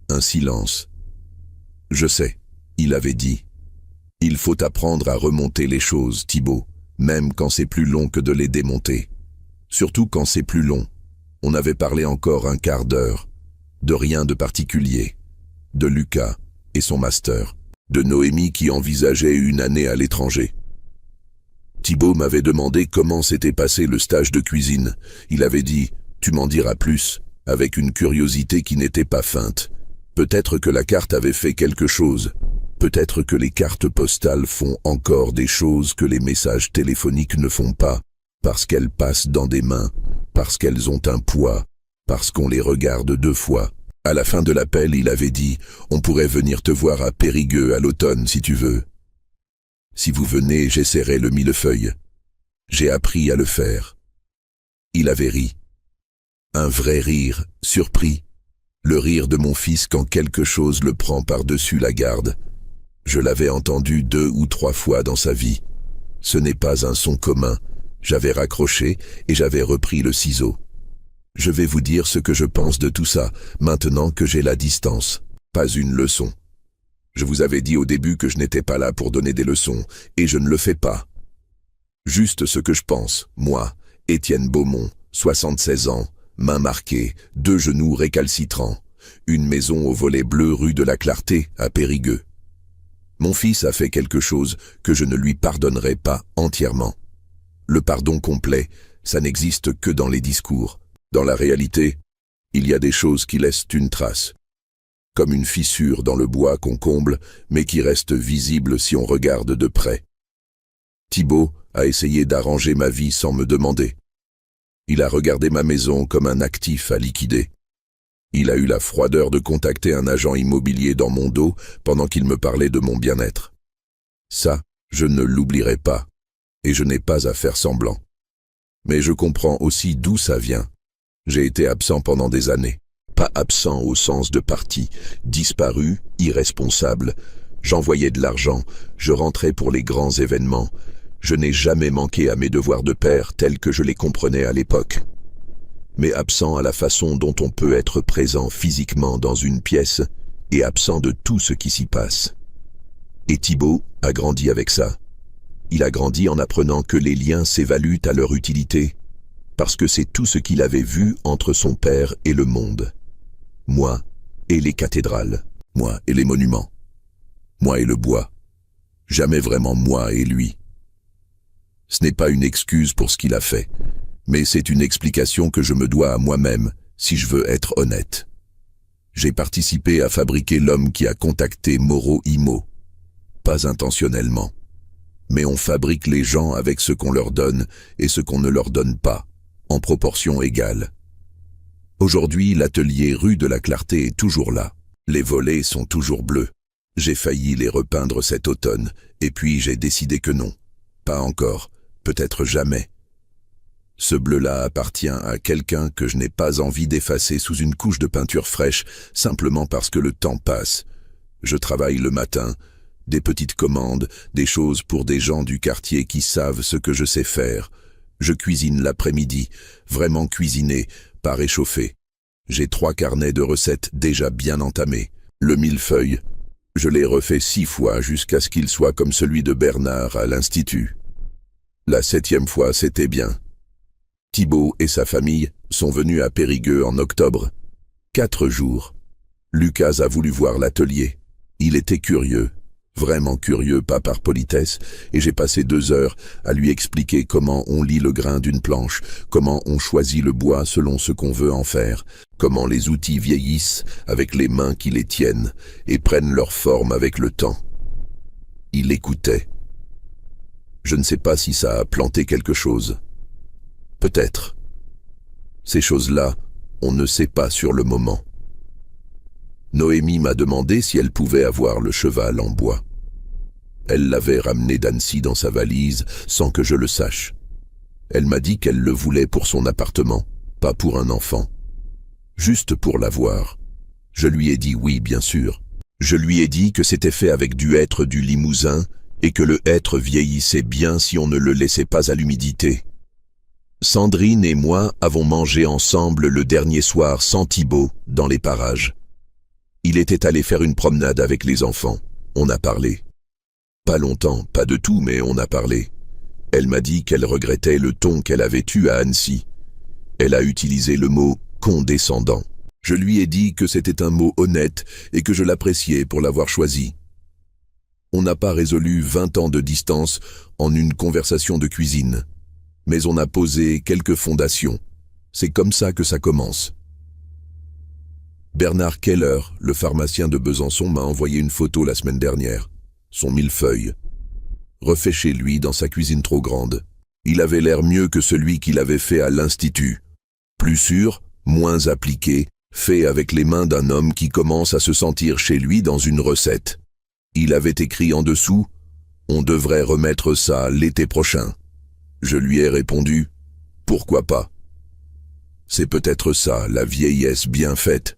Un silence. « Je sais », il avait dit. « Il faut apprendre à remonter les choses, Thibaut, même quand c'est plus long que de les démonter. Surtout quand c'est plus long. » On avait parlé encore un quart d'heure. De rien de particulier. De Lucas et son master. De Noémie qui envisageait une année à l'étranger. Thibaut m'avait demandé comment s'était passé le stage de cuisine. Il avait dit « Tu m'en diras plus », avec une curiosité qui n'était pas feinte. Peut-être que la carte avait fait quelque chose. Peut-être que les cartes postales font encore des choses que les messages téléphoniques ne font pas, parce qu'elles passent dans des mains, parce qu'elles ont un poids, parce qu'on les regarde 2 fois. À la fin de l'appel, il avait dit « On pourrait venir te voir à Périgueux à l'automne si tu veux. » Si vous venez, j'essaierai le millefeuille. J'ai appris à le faire. Il avait ri. Un vrai rire, surpris. Le rire de mon fils quand quelque chose le prend par-dessus la garde. Je l'avais entendu 2 ou 3 fois dans sa vie. Ce n'est pas un son commun. J'avais raccroché et j'avais repris le ciseau. Je vais vous dire ce que je pense de tout ça, maintenant que j'ai la distance. Pas une leçon. Je vous avais dit au début que je n'étais pas là pour donner des leçons, et je ne le fais pas. Juste ce que je pense, moi, Étienne Beaumont, 76 ans, main marquée, 2 genoux récalcitrants, une maison au volet bleu rue de la Clarté, à Périgueux. Mon fils a fait quelque chose que je ne lui pardonnerai pas entièrement. Le pardon complet, ça n'existe que dans les discours. Dans la réalité, il y a des choses qui laissent une trace. Comme une fissure dans le bois qu'on comble, mais qui reste visible si on regarde de près. Thibaut a essayé d'arranger ma vie sans me demander. Il a regardé ma maison comme un actif à liquider. Il a eu la froideur de contacter un agent immobilier dans mon dos pendant qu'il me parlait de mon bien-être. Ça, je ne l'oublierai pas, et je n'ai pas à faire semblant. Mais je comprends aussi d'où ça vient. J'ai été absent pendant des années. Pas absent au sens de parti, disparu, irresponsable. J'envoyais de l'argent, je rentrais pour les grands événements. Je n'ai jamais manqué à mes devoirs de père tels que je les comprenais à l'époque. Mais absent à la façon dont on peut être présent physiquement dans une pièce et absent de tout ce qui s'y passe. Et Thibaut a grandi avec ça. Il a grandi en apprenant que les liens s'évaluent à leur utilité, parce que c'est tout ce qu'il avait vu entre son père et le monde. Moi et les cathédrales, moi et les monuments, moi et le bois. Jamais vraiment moi et lui. Ce n'est pas une excuse pour ce qu'il a fait, mais c'est une explication que je me dois à moi-même si je veux être honnête. J'ai participé à fabriquer l'homme qui a contacté Moreau Imo. Pas intentionnellement. Mais on fabrique les gens avec ce qu'on leur donne et ce qu'on ne leur donne pas, en proportion égale. Aujourd'hui, l'atelier rue de la Clarté est toujours là. Les volets sont toujours bleus. J'ai failli les repeindre cet automne, et puis j'ai décidé que non. Pas encore, peut-être jamais. Ce bleu-là appartient à quelqu'un que je n'ai pas envie d'effacer sous une couche de peinture fraîche, simplement parce que le temps passe. Je travaille le matin, des petites commandes, des choses pour des gens du quartier qui savent ce que je sais faire. Je cuisine l'après-midi, vraiment cuisiner, pas réchauffer. J'ai 3 carnets de recettes déjà bien entamés. Le millefeuille, je l'ai refait 6 fois jusqu'à ce qu'il soit comme celui de Bernard à l'Institut. La 7e fois, c'était bien. Thibaut et sa famille sont venus à Périgueux en octobre. 4 jours. Lucas a voulu voir l'atelier. Il était curieux. Vraiment curieux, pas par politesse, et j'ai passé 2 heures à lui expliquer comment on lie le grain d'une planche, comment on choisit le bois selon ce qu'on veut en faire, comment les outils vieillissent avec les mains qui les tiennent et prennent leur forme avec le temps. Il écoutait. Je ne sais pas si ça a planté quelque chose. Peut-être. Ces choses-là, on ne sait pas sur le moment. Noémie m'a demandé si elle pouvait avoir le cheval en bois. Elle l'avait ramené d'Annecy dans sa valise sans que je le sache. Elle m'a dit qu'elle le voulait pour son appartement, pas pour un enfant. Juste pour l'avoir. Je lui ai dit oui, bien sûr. Je lui ai dit que c'était fait avec du hêtre du Limousin et que le hêtre vieillissait bien si on ne le laissait pas à l'humidité. Sandrine et moi avons mangé ensemble le dernier soir sans Thibaut dans les parages. Il était allé faire une promenade avec les enfants. On a parlé. Pas longtemps, pas de tout, mais on a parlé. Elle m'a dit qu'elle regrettait le ton qu'elle avait eu à Annecy. Elle a utilisé le mot « condescendant ». Je lui ai dit que c'était un mot honnête et que je l'appréciais pour l'avoir choisi. On n'a pas résolu 20 ans de distance en une conversation de cuisine. Mais on a posé quelques fondations. C'est comme ça que ça commence. Bernard Keller, le pharmacien de Besançon, m'a envoyé une photo la semaine dernière. Son millefeuille. Refait chez lui dans sa cuisine trop grande. Il avait l'air mieux que celui qu'il avait fait à l'Institut. Plus sûr, moins appliqué, fait avec les mains d'un homme qui commence à se sentir chez lui dans une recette. Il avait écrit en dessous « On devrait remettre ça l'été prochain ». Je lui ai répondu « Pourquoi pas ?» C'est peut-être ça, la vieillesse bien faite.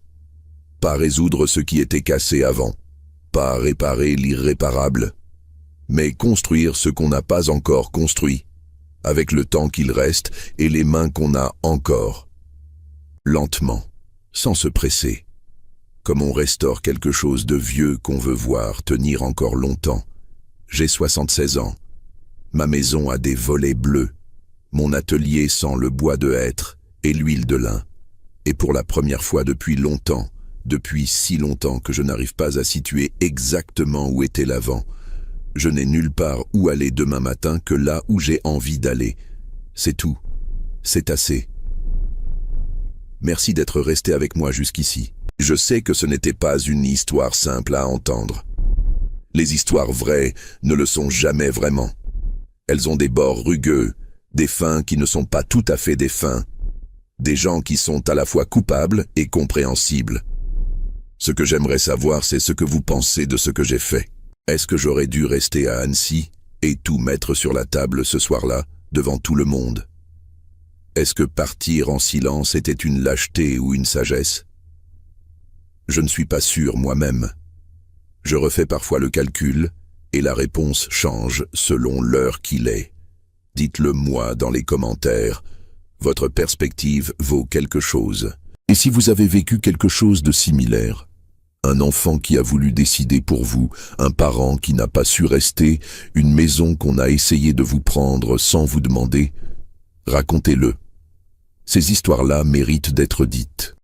Pas résoudre ce qui était cassé avant. Pas réparer l'irréparable. Mais construire ce qu'on n'a pas encore construit. Avec le temps qu'il reste et les mains qu'on a encore. Lentement, sans se presser. Comme on restaure quelque chose de vieux qu'on veut voir tenir encore longtemps. J'ai 76 ans. Ma maison a des volets bleus. Mon atelier sent le bois de hêtre et l'huile de lin. Et pour la première fois depuis longtemps, depuis si longtemps que je n'arrive pas à situer exactement où était l'avant, je n'ai nulle part où aller demain matin que là où j'ai envie d'aller. C'est tout. C'est assez. Merci d'être resté avec moi jusqu'ici. Je sais que ce n'était pas une histoire simple à entendre. Les histoires vraies ne le sont jamais vraiment. Elles ont des bords rugueux, des fins qui ne sont pas tout à fait des fins, des gens qui sont à la fois coupables et compréhensibles. Ce que j'aimerais savoir, c'est ce que vous pensez de ce que j'ai fait. Est-ce que j'aurais dû rester à Annecy et tout mettre sur la table ce soir-là, devant tout le monde? Est-ce que partir en silence était une lâcheté ou une sagesse? Je ne suis pas sûr moi-même. Je refais parfois le calcul, et la réponse change selon l'heure qu'il est. Dites-le moi dans les commentaires. Votre perspective vaut quelque chose. Et si vous avez vécu quelque chose de similaire, Un enfant qui a voulu décider pour vous, un parent qui n'a pas su rester, une maison qu'on a essayé de vous prendre sans vous demander. Racontez-le. Ces histoires-là méritent d'être dites.